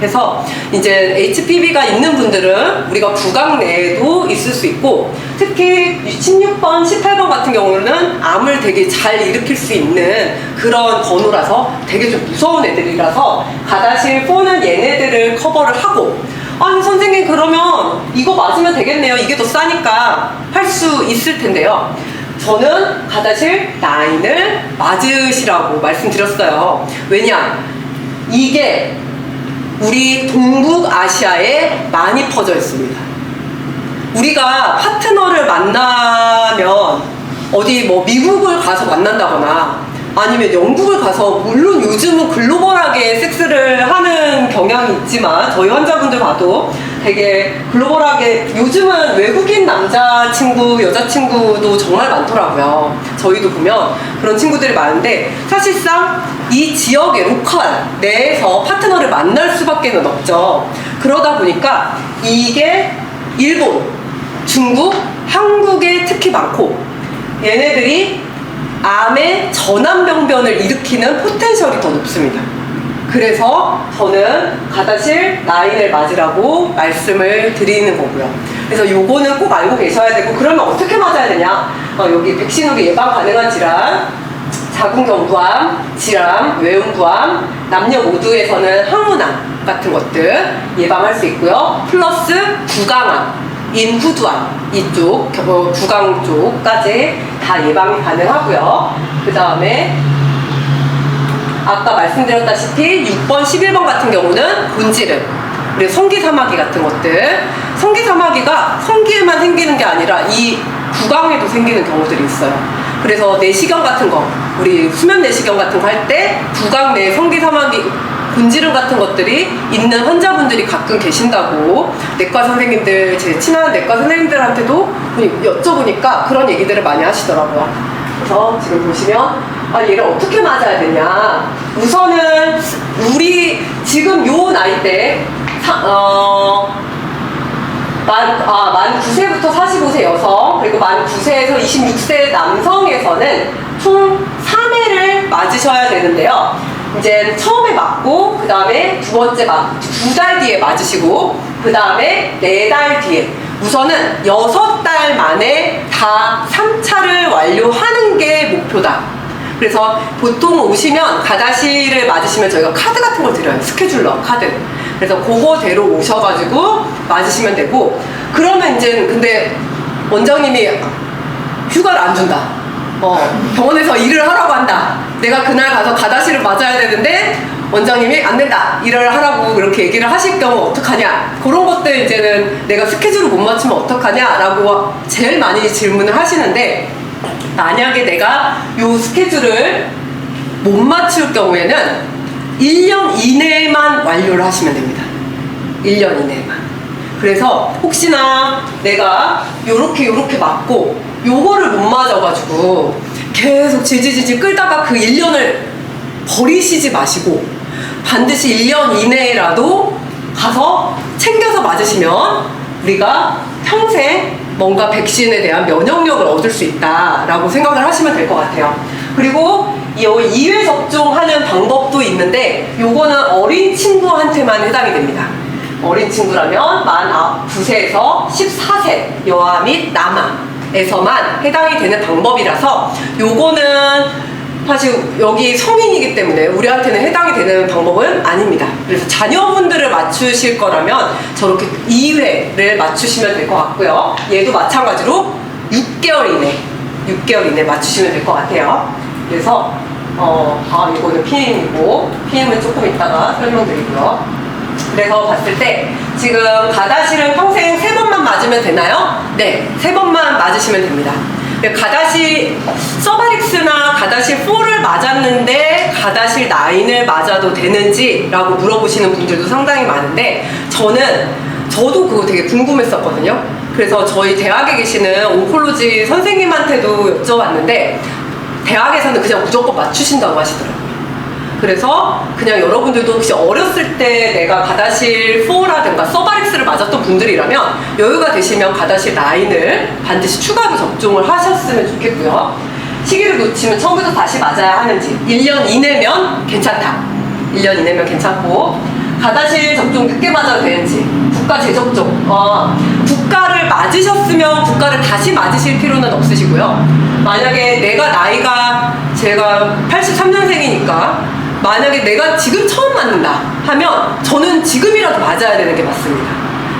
해서 이제 HPV가 있는 분들은 우리가 구강 내에도 있을 수 있고, 특히 16번, 18번 같은 경우는 암을 되게 잘 일으킬 수 있는 그런 번호라서 되게 좀 무서운 애들이라서 가다실 4는 얘네들을 커버를 하고, 아니 선생님 그러면 이거 맞으면 되겠네요, 이게 더 싸니까 할 수 있을 텐데요. 저는 가다실 9을 맞으시라고 말씀드렸어요. 왜냐? 이게 우리 동북아시아에 많이 퍼져 있습니다. 우리가 파트너를 만나면 어디 뭐 미국을 가서 만난다거나 아니면 영국을 가서, 물론 요즘은 글로벌하게 섹스를 하는 경향이 있지만 저희 환자분들 봐도 되게 글로벌하게, 요즘은 외국인 남자친구, 여자친구도 정말 많더라고요. 저희도 보면 그런 친구들이 많은데, 사실상 이 지역의 로컬 내에서 파트너를 만날 수밖에 없죠. 그러다 보니까 이게 일본, 중국, 한국에 특히 많고, 얘네들이 암의 전암병변을 일으키는 포텐셜이 더 높습니다. 그래서 저는 가다실 9을 맞으라고 말씀을 드리는 거고요. 그래서 요거는 꼭 알고 계셔야 되고, 그러면 어떻게 맞아야 되냐? 여기 백신으로 예방 가능한 질환, 자궁경부암, 질암, 외음부암, 남녀 모두에서는 항문암 같은 것들 예방할 수 있고요. 플러스 구강암, 인후두암 이쪽, 구강 쪽까지 다 예방이 가능하고요. 그 다음에 아까 말씀드렸다시피 6번, 11번 같은 경우는 곤지름, 그리고 성기사마귀 같은 것들. 성기사마귀가 성기에만 생기는 게 아니라 이 구강에도 생기는 경우들이 있어요. 그래서 내시경 같은 거, 우리 수면 내시경 같은 거 할 때 구강 내에 성기사마귀, 곤지름 같은 것들이 있는 환자분들이 가끔 계신다고 내과 선생님들, 제 친한 내과 선생님들한테도 여쭤보니까 그런 얘기들을 많이 하시더라고요. 그래서 지금 보시면 얘를 어떻게 맞아야 되냐. 우선은 우리 지금 요 나이 때 만 9세부터 45세 여성, 그리고 만 9세에서 26세 남성에서는 총 3회를 맞으셔야 되는데요. 이제 처음에 맞고, 그 다음에 두 번째 2달 뒤에 맞으시고, 그 다음에 4달 뒤에, 우선은 6달 만에 다 3차를 완료하는 게 목표다. 그래서 보통 오시면 가다실을 맞으시면 저희가 카드 같은 걸 드려요. 스케줄러 카드. 그래서 그거대로 오셔가지고 맞으시면 되고, 그러면 이제 근데 원장님이 휴가를 안 준다. 병원에서 일을 하라고 한다. 내가 그날 가서 가다실을 맞아야 되는데 원장님이 안 된다, 일을 하라고 그렇게 얘기를 하실 경우 어떡하냐. 그런 것들 이제는 내가 스케줄을 못 맞추면 어떡하냐 라고 제일 많이 질문을 하시는데, 만약에 내가 요 스케줄을 못 맞출 경우에는 1년 이내에만 완료를 하시면 됩니다. 1년 이내에만. 그래서 혹시나 내가 요렇게 맞고 요거를 못 맞아가지고 계속 질질질질 끌다가 그 1년을 버리시지 마시고, 반드시 1년 이내라도 가서 챙겨서 맞으시면 우리가 평생 뭔가 백신에 대한 면역력을 얻을 수 있다라고 생각을 하시면 될 것 같아요. 그리고 이 2회 접종하는 방법도 있는데, 요거는 어린 친구한테만 해당이 됩니다. 어린 친구라면 만 9세에서 14세 여아 및 남아에서만 해당이 되는 방법이라서, 요거는 사실 여기 성인이기 때문에 우리한테는 해당이 되는 방법은 아닙니다. 그래서 자녀분들을 맞추실 거라면 저렇게 2회를 맞추시면 될 것 같고요. 얘도 마찬가지로 6개월 이내 맞추시면 될 것 같아요. 그래서 이거는 PM이고, PM은 조금 이따가 설명드리고요. 그래서 봤을 때 지금 가다실은 평생 3번만 맞으면 되나요? 네, 3번만 맞으시면 됩니다. 가다실 서바릭스나 가다실 4를 맞았는데 가다실 9을 맞아도 되는지 라고 물어보시는 분들도 상당히 많은데, 저도 그거 되게 궁금했었거든요. 그래서 저희 대학에 계시는 온콜로지 선생님한테도 여쭤봤는데 대학에서는 그냥 무조건 맞추신다고 하시더라고요. 그래서 그냥 여러분들도 혹시 어렸을 때 내가 가다실 4라든가 서바릭스를 맞았던 분들이라면 여유가 되시면 가다실 9을 반드시 추가로 접종을 하셨으면 좋겠고요. 시기를 놓치면 처음부터 다시 맞아야 하는지 1년 이내면 괜찮다. 1년 이내면 괜찮고, 가다실 접종 늦게 맞아도 되는지, 국가 재접종. 국가를 맞으셨으면 국가를 다시 맞으실 필요는 없으시고요. 만약에 내가 나이가 제가 83년생이니까 만약에 내가 지금 처음 맞는다 하면 저는 지금이라도 맞아야 되는 게 맞습니다.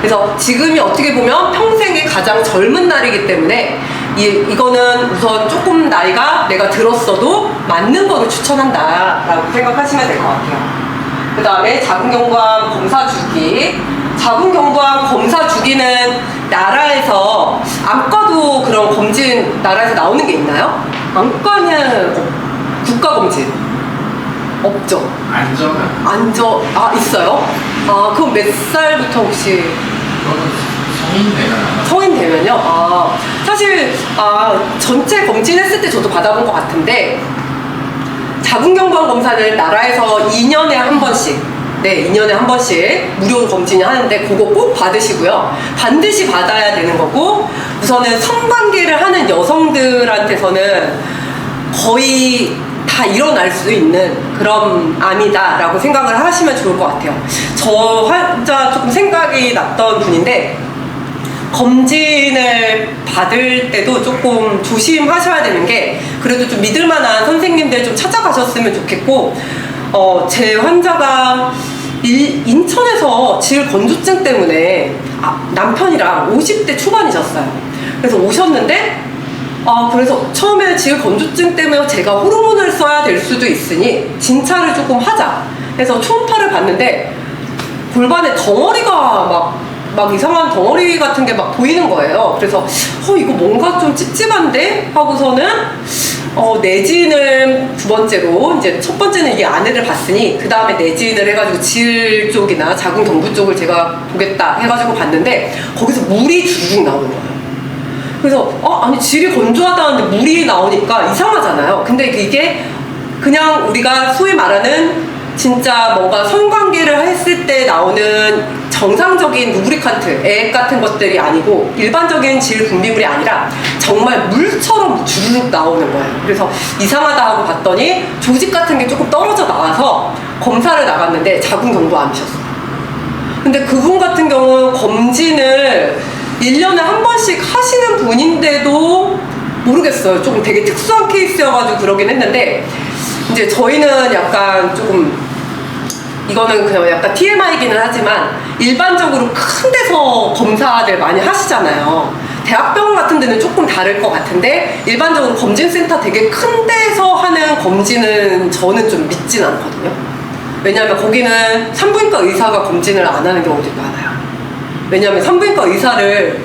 그래서 지금이 어떻게 보면 평생의 가장 젊은 날이기 때문에 이거는 우선 조금 나이가 내가 들었어도 맞는 거를 추천한다라고 생각하시면 될 것 같아요. 그 다음에 자궁경부암 검사 주기. 자궁경부암 검사 주기는 나라에서 안과도 그런 검진 나라에서 나오는 게 있나요? 안과는 국가검진 없죠? 있어요? 그럼 몇 살부터 혹시? 성인 되면 아마. 성인 되면요? 사실 전체 검진했을 때 저도 받아본 것 같은데 자궁경부암 검사는 나라에서 2년에 한 번씩 2년에 한 번씩 무료 검진을 하는데 그거 꼭 받으시고요. 반드시 받아야 되는 거고 우선은 성관계를 하는 여성들한테서는 거의 다 일어날 수 있는 그런 암이다 라고 생각을 하시면 좋을 것 같아요. 저 환자 조금 생각이 났던 분인데 검진을 받을 때도 조금 조심하셔야 되는 게 그래도 좀 믿을 만한 선생님들 좀 찾아가셨으면 좋겠고 제 환자가 인천에서 질건조증 때문에 남편이랑 50대 초반이셨어요. 그래서 오셨는데 그래서 처음에 질건조증 때문에 제가 호르몬을 써야 될 수도 있으니 진찰을 조금 하자 해서 초음파를 봤는데 골반에 덩어리가 막 이상한 덩어리 같은 게 막 보이는 거예요. 그래서 이거 뭔가 좀 찝찝한데 하고서는 내진을 두 번째로 이제 첫 번째는 이 아내를 봤으니 그 다음에 내진을 해가지고 질 쪽이나 자궁경부 쪽을 제가 보겠다 해가지고 봤는데 거기서 물이 주르륵 나오는 거예요. 그래서 아니 질이 건조하다는데 물이 나오니까 이상하잖아요. 근데 이게 그냥 우리가 소위 말하는 진짜 뭔가 성관계를 했을 때 나오는 정상적인 루브리칸트, 액 같은 것들이 아니고 일반적인 질 분비물이 아니라 정말 물처럼 주르륵 나오는 거예요. 그래서 이상하다 하고 봤더니 조직 같은 게 조금 떨어져 나와서 검사를 나갔는데 자궁경부암이셨어요. 근데 그분 같은 경우 검진을 1년에 한 번씩 하시는 분인데도 모르겠어요. 조금 되게 특수한 케이스여가지고 그러긴 했는데 이제 저희는 약간 조금 이거는 그냥 약간 TMI이기는 하지만 일반적으로 큰 데서 검사들 많이 하시잖아요. 대학병원 같은 데는 조금 다를 것 같은데 일반적으로 검진센터 되게 큰 데서 하는 검진은 저는 좀 믿진 않거든요. 왜냐하면 거기는 산부인과 의사가 검진을 안 하는 경우들이 많아요. 왜냐하면 산부인과 의사를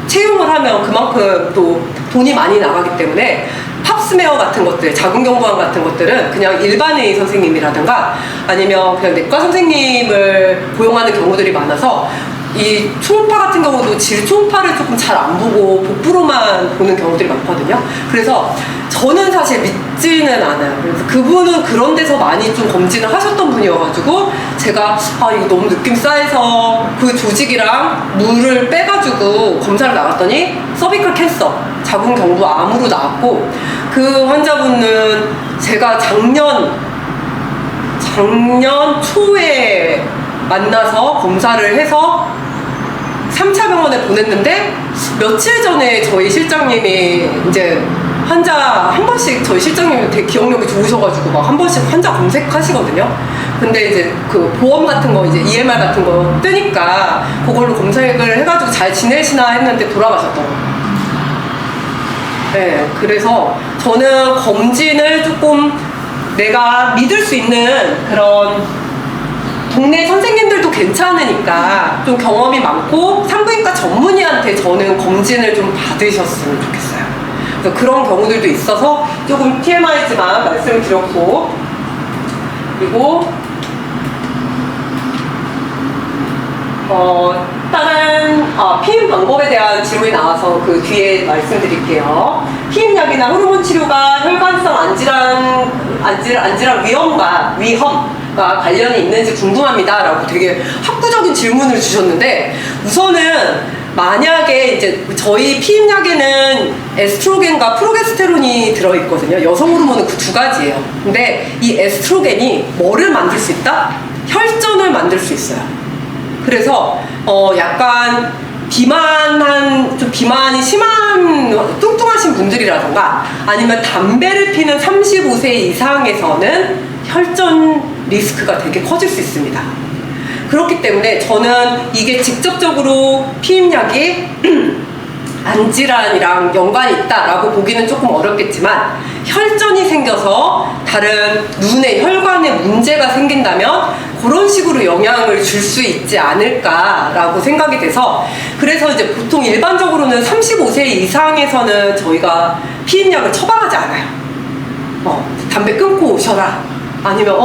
채용을 하면 그만큼 또 돈이 많이 나가기 때문에 팝스메어 같은 것들, 자궁경부암 같은 것들은 그냥 일반의 선생님이라든가 아니면 그냥 내과 선생님을 고용하는 경우들이 많아서 이 초음파 같은 경우도 질 초음파를 조금 잘 안 보고 복부로만 보는 경우들이 많거든요. 그래서 저는 사실 믿지는 않아요. 그래서 그분은 그런 데서 많이 좀 검진을 하셨던 분이어가지고 제가 이거 너무 느낌 싸해서 그 조직이랑 물을 빼가지고 검사를 나갔더니 서비컬 캔서, 자궁경부암으로 나왔고 그 환자분은 제가 작년 초에 만나서 검사를 해서 3차 병원에 보냈는데 며칠 전에 저희 실장님이 이제 환자 한 번씩 저희 실장님이 되게 기억력이 좋으셔가지고 막 한 번씩 환자 검색하시거든요. 근데 이제 그 보험 같은 거 이제 EMR 같은 거 뜨니까 그걸로 검색을 해가지고 잘 지내시나 했는데 돌아가셨더라고요. 네, 그래서 저는 검진을 조금 내가 믿을 수 있는 그런 동네 선생님들도 괜찮으니까 좀 경험이 많고 산부인과 전문의한테 저는 검진을 좀 받으셨으면 좋겠어요. 그래서 그런 경우들도 있어서 조금 TMI지만 말씀을 드렸고 그리고 다른 피임 방법에 대한 질문이 나와서 그 뒤에 말씀드릴게요. 피임약이나 호르몬 치료가 혈관성 안질환 위험과 관련이 있는지 궁금합니다 라고 되게 학구적인 질문을 주셨는데 우선은 만약에 이제 저희 피임약에는 에스트로겐과 프로게스테론이 들어있거든요. 여성 호르몬은 그 두 가지예요. 근데 이 에스트로겐이 뭐를 만들 수 있다? 혈전을 만들 수 있어요. 그래서 약간 비만이 심한 뚱뚱하신 분들이라던가 아니면 담배를 피는 35세 이상에서는 혈전 리스크가 되게 커질 수 있습니다. 그렇기 때문에 저는 이게 직접적으로 피임약이 안질환이랑 연관이 있다라고 보기는 조금 어렵겠지만 혈전이 생겨서 다른 눈의 혈관에 문제가 생긴다면 그런 식으로 영향을 줄 수 있지 않을까라고 생각이 돼서 그래서 이제 보통 일반적으로는 35세 이상에서는 저희가 피임약을 처방하지 않아요. 담배 끊고 오셔라. 아니면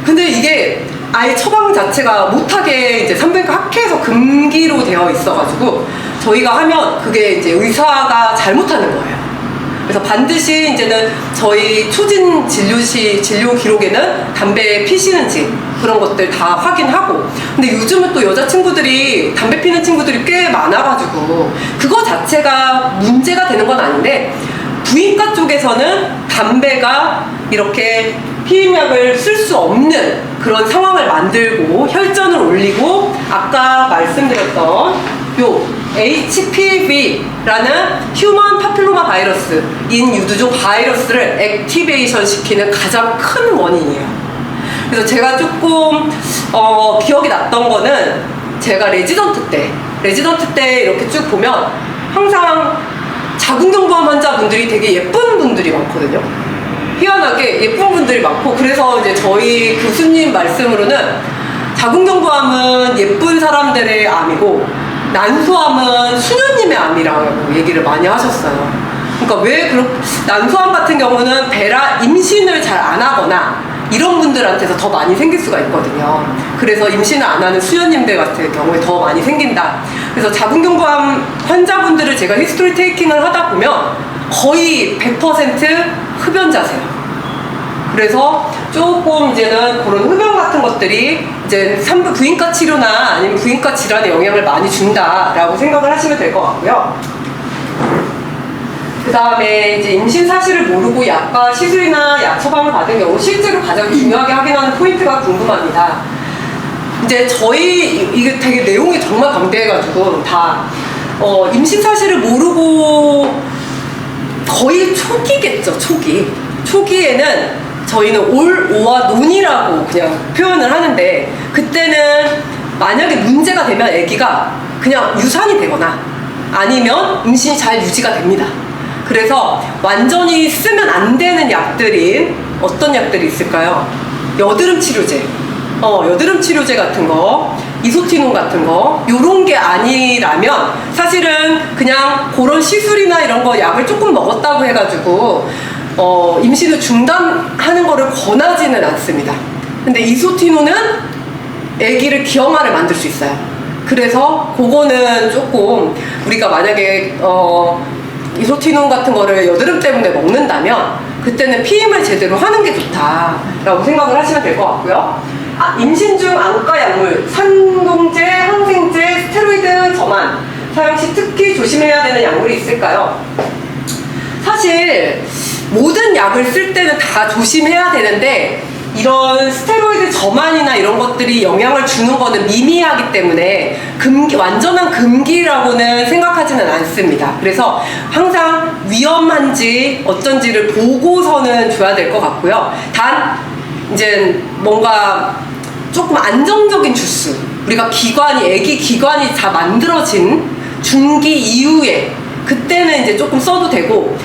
근데 이게 아예 처방 자체가 못하게 이제 산부인과 학회에서 금기로 되어 있어가지고 저희가 하면 그게 이제 의사가 잘못하는 거예요. 그래서 반드시 이제는 저희 초진 진료 기록에는 담배 피시는지 그런 것들 다 확인하고 근데 요즘은 또 여자친구들이 담배 피는 친구들이 꽤 많아가지고 그거 자체가 문제가 되는 건 아닌데 부인과 쪽에서는 담배가 이렇게 피임약을 쓸 수 없는 그런 상황을 만들고 혈전을 올리고 아까 말씀드렸던 요 HPV라는 휴먼 파필로마 바이러스 인유두종 바이러스를 액티베이션 시키는 가장 큰 원인이에요. 그래서 제가 조금 기억이 났던 거는 제가 레지던트 때 이렇게 쭉 보면 항상 자궁경부암 환자분들이 되게 예쁜 분들이 많거든요. 희한하게 예쁜 분들이 많고 그래서 이제 저희 교수님 말씀으로는 자궁경부암은 예쁜 사람들의 암이고 난소암은 수녀님의 암이라고 얘기를 많이 하셨어요. 그러니까 왜 난소암 같은 경우는 임신을 잘 안 하거나 이런 분들한테서 더 많이 생길 수가 있거든요. 그래서 임신을 안 하는 수녀님들 같은 경우에 더 많이 생긴다. 그래서 자궁경부암 환자분들을 제가 히스토리 테이킹을 하다 보면 거의 100% 흡연자세요. 그래서 조금 이제는 그런 흡연 같은 것들이 이제 산부 부인과 치료나 아니면 부인과 질환에 영향을 많이 준다라고 생각을 하시면 될 것 같고요. 그 다음에 이제 임신 사실을 모르고 약과 시술이나 약 처방을 받은 경우 실제로 가장 중요하게 확인하는 포인트가 궁금합니다. 이제 이게 되게 내용이 정말 방대해가지고 다 임신 사실을 모르고 거의 초기겠죠. 초기에는 저희는 오와 논이라고 그냥 표현을 하는데 그때는 만약에 문제가 되면 아기가 그냥 유산이 되거나 아니면 임신이 잘 유지가 됩니다. 그래서 완전히 쓰면 안 되는 약들인 어떤 약들이 있을까요? 여드름 치료제 같은 거, 이소티논 같은 거 요런 게 아니라면 사실은 그냥 그런 시술이나 이런 거 약을 조금 먹었다고 해가지고 임신을 중단하는 거를 권하지는 않습니다. 근데 이소티논은 아기를 기형아를 만들 수 있어요. 그래서 그거는 조금 우리가 만약에 이소티논 같은 거를 여드름 때문에 먹는다면 그때는 피임을 제대로 하는 게 좋다라고 생각을 하시면 될 것 같고요. 임신 중 안과 약물, 산동제, 항생제, 스테로이드 저만 사용 시 특히 조심해야 되는 약물이 있을까요? 사실 모든 약을 쓸 때는 다 조심해야 되는데 이런 스테로이드 저만이나 이런 것들이 영향을 주는 거는 미미하기 때문에 완전한 금기라고는 생각하지는 않습니다. 그래서 항상 위험한지 어쩐지를 보고서는 줘야 될 것 같고요. 단 이제 뭔가 조금 안정적인 주스, 우리가 아기 기관이 다 만들어진 중기 이후에 그때는 이제 조금 써도 되고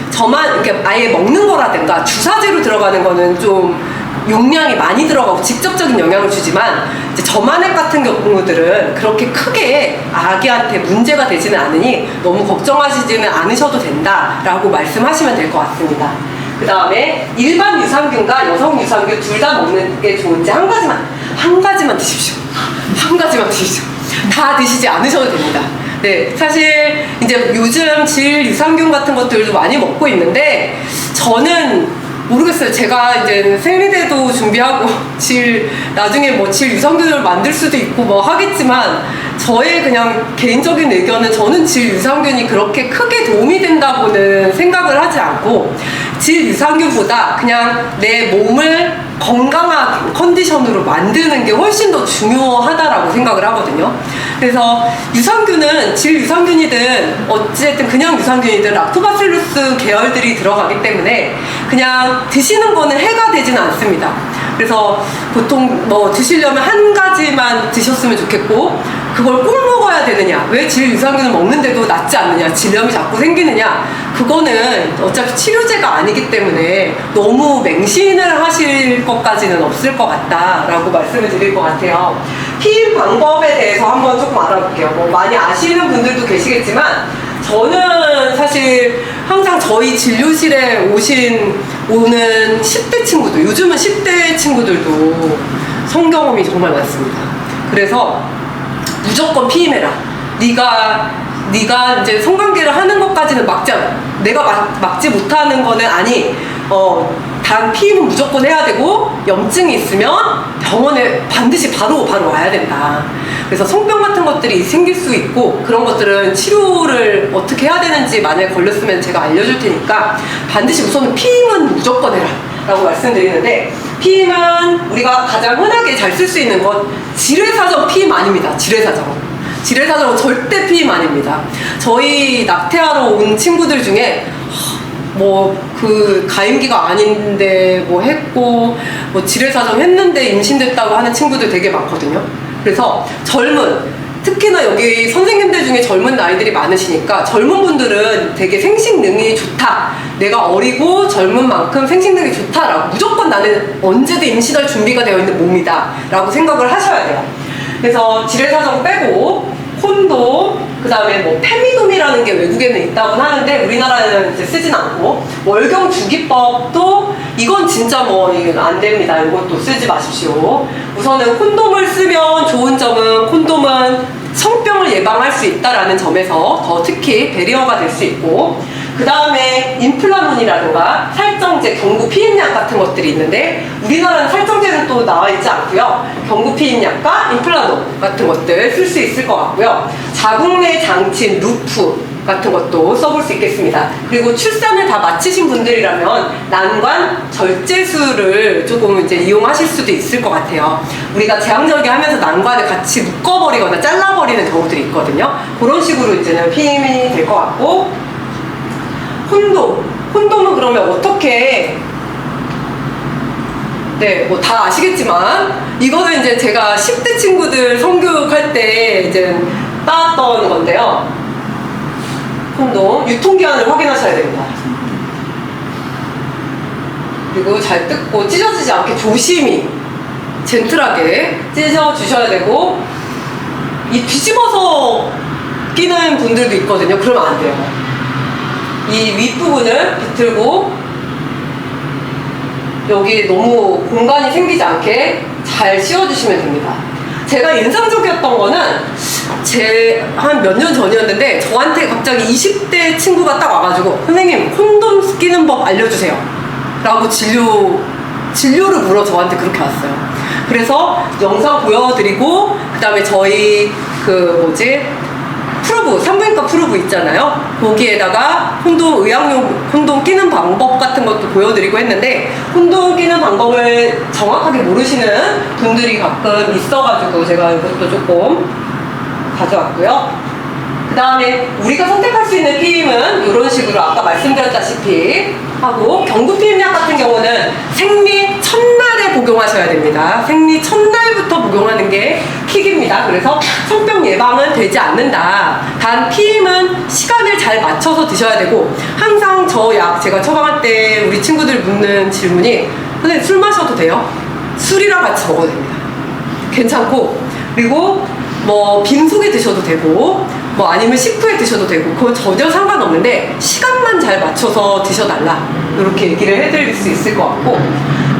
이렇게 아예 먹는 거라든가 주사제로 들어가는 거는 좀 용량이 많이 들어가고 직접적인 영향을 주지만 이제 저만액 같은 경우들은 그렇게 크게 아기한테 문제가 되지는 않으니 너무 걱정하시지는 않으셔도 된다라고 말씀하시면 될 것 같습니다. 그 다음에 일반 유산균과 여성 유산균 둘 다 먹는 게 좋은지 한 가지만 드십시오. 다 드시지 않으셔도 됩니다. 네, 사실 이제 요즘 질 유산균 같은 것들도 많이 먹고 있는데 저는 모르겠어요. 제가 이제 생리대도 준비하고 나중에 질 유산균을 만들 수도 있고 뭐 하겠지만 저의 그냥 개인적인 의견은 저는 질 유산균이 그렇게 크게 도움이 된다고는 생각을 하지 않고 질 유산균보다 그냥 내 몸을 건강한 컨디션으로 만드는 게 훨씬 더 중요하다라고 생각을 하거든요. 그래서 유산균은 질 유산균이든 어쨌든 그냥 유산균이든 락토바실루스 계열들이 들어가기 때문에 그냥 드시는 거는 해가 되지는 않습니다. 그래서 보통 뭐 드시려면 한 가지만 드셨으면 좋겠고 그걸 꼭 먹어야 되느냐, 왜 질 유산균을 먹는데도 낫지 않느냐, 질염이 자꾸 생기느냐, 그거는 어차피 치료제가 아니기 때문에 너무 맹신을 하실 것까지는 없을 것 같다라고 말씀을 드릴 것 같아요. 피임 방법에 대해서 한번 조금 알아볼게요. 뭐 많이 아시는 분들도 계시겠지만 저는 사실 항상 저희 진료실에 오는 10대 친구들, 요즘은 10대 친구들도 성경험이 정말 많습니다. 그래서 무조건 피임해라. 네가 이제 성관계를 하는 것까지는 내가 막지 못하는 거는 아니. 단 피임은 무조건 해야 되고 염증이 있으면 병원에 반드시 바로 와야 된다. 그래서 성병 같은 것들이 생길 수 있고 그런 것들은 치료를 어떻게 해야 되는지 만약에 걸렸으면 제가 알려줄 테니까 반드시 우선은 피임은 무조건 해라 라고 말씀드리는데, 피임은 우리가 가장 흔하게 잘 쓸 수 있는 건 지뢰사정 피임 아닙니다. 지뢰사정은 절대 피임 아닙니다. 저희 낙태하러 온 친구들 중에 가임기가 아닌데 했고 지뢰사정 했는데 임신됐다고 하는 친구들 되게 많거든요. 그래서 특히나 여기 선생님들 중에 젊은 나이들이 많으시니까 젊은 분들은 되게 생식능이 좋다, 내가 어리고 젊은 만큼 생식능이 좋다라고 무조건 나는 언제든 임신할 준비가 되어 있는 몸이다 라고 생각을 하셔야 돼요. 그래서 지뢰사정 빼고 콘돔, 그 다음에 페미돔이라는 게 외국에는 있다고 하는데 우리나라는 이제 쓰진 않고, 월경주기법도 이건 진짜 이건 안 됩니다. 이것도 쓰지 마십시오. 우선은 콘돔을 쓰면 좋은 점은 콘돔은 성병을 예방할 수 있다라는 점에서 더 특히 배리어가 될 수 있고, 그 다음에 임플라논이라든가 살정제, 경구 피임약 같은 것들이 있는데 우리나라는 살정제는 또 나와 있지 않고요. 경구 피임약과 임플라논 같은 것들 쓸 수 있을 것 같고요. 자궁내 장침, 루프 같은 것도 써볼 수 있겠습니다. 그리고 출산을 다 마치신 분들이라면 난관 절제술을 조금 이제 이용하실 수도 있을 것 같아요. 우리가 제왕절개 하면서 난관을 같이 묶어버리거나 잘라버리는 경우들이 있거든요. 그런 식으로 이제는 피임이 될 것 같고, 콘돔은 그러면 어떻게, 다 아시겠지만 이거는 이제 제가 10대 친구들 성교육할 때 이제 따왔던 건데요. 콘돔 유통기한을 확인하셔야 됩니다. 그리고 잘 뜯고 찢어지지 않게 조심히 젠틀하게 찢어주셔야 되고, 이 뒤집어서 끼는 분들도 있거든요. 그러면 안 돼요. 이 윗부분을 비틀고 여기 너무 공간이 생기지 않게 잘 씌워주시면 됩니다. 제가 인상적이었던 거는 한 몇 년 전이었는데 저한테 갑자기 20대 친구가 딱 와가지고 선생님 콘돔 끼는 법 알려주세요 라고 진료를 물어 저한테 그렇게 왔어요. 그래서 영상 보여드리고, 그 다음에 저희 프루브, 산부인과 프루브 있잖아요. 거기에다가 의학용 콘돔 끼는 방법 같은 것도 보여드리고 했는데, 콘돔 끼는 방법을 정확하게 모르시는 분들이 가끔 있어가지고 제가 이것도 조금 가져왔고요. 그 다음에 우리가 선택할 수 있는 피임은 이런 식으로 아까 말씀드렸다시피 하고, 경구 피임약 같은 경우는 생리 첫날에 복용하셔야 됩니다. 생리 첫날부터 복용하는 게 킥입니다. 그래서 성병 예방은 되지 않는다. 단 피임은 시간을 잘 맞춰서 드셔야 되고, 항상 제가 처방할 때 우리 친구들 묻는 질문이 선생님 술 마셔도 돼요? 술이랑 같이 먹어도 됩니다. 괜찮고, 그리고 빈속에 드셔도 되고 아니면 식후에 드셔도 되고 그건 전혀 상관없는데 시간만 잘 맞춰서 드셔달라, 이렇게 얘기를 해드릴 수 있을 것 같고,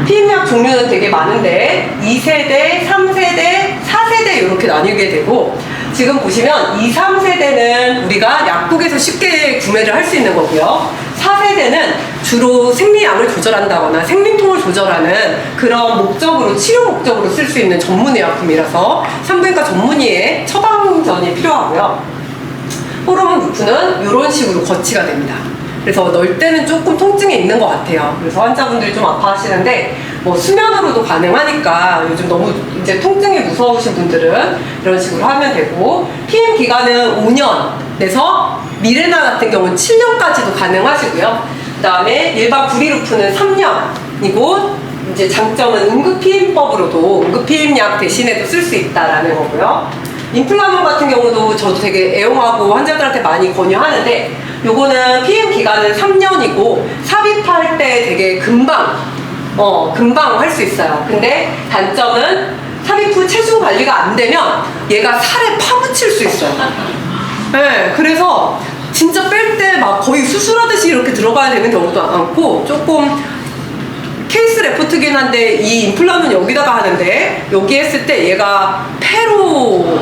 피임약 종류는 되게 많은데 2세대, 3세대, 4세대 이렇게 나뉘게 되고, 지금 보시면 2, 3세대는 우리가 약국에서 쉽게 구매를 할 수 있는 거고요. 4세대는 주로 생리양을 조절한다거나 생리통을 조절하는 그런 목적으로, 치료 목적으로 쓸 수 있는 전문의약품이라서 산부인과 전문의의 처방전이 필요하고요. 호르몬 루프는 이런 식으로 거치가 됩니다. 그래서 넣을 때는 조금 통증이 있는 것 같아요. 그래서 환자분들이 좀 아파하시는데 뭐 수면으로도 가능하니까 요즘 너무 이제 통증이 무서우신 분들은 이런 식으로 하면 되고, PM 기간은 5년에서 미레나 같은 경우는 7년까지도 가능하시고요. 그 다음에 일반 구리루프는 3년이고, 이제 장점은 응급피임법으로도 응급피임약 대신에도 쓸 수 있다라는 거고요. 임플라논 같은 경우도 저도 되게 애용하고 환자들한테 많이 권유하는데, 요거는 PM 기간은 3년이고 삽입할 때 되게 금방 할 수 있어요. 근데 단점은 삽입 후 체중 관리가 안 되면 얘가 살에 파묻힐 수 있어요. 네, 그래서 진짜 뺄 때 막 거의 수술하듯이 이렇게 들어가야 되는 경우도 많고, 조금 케이스 레포트긴 한데 이 임플란트는 여기다가 하는데 여기 했을 때 얘가 폐로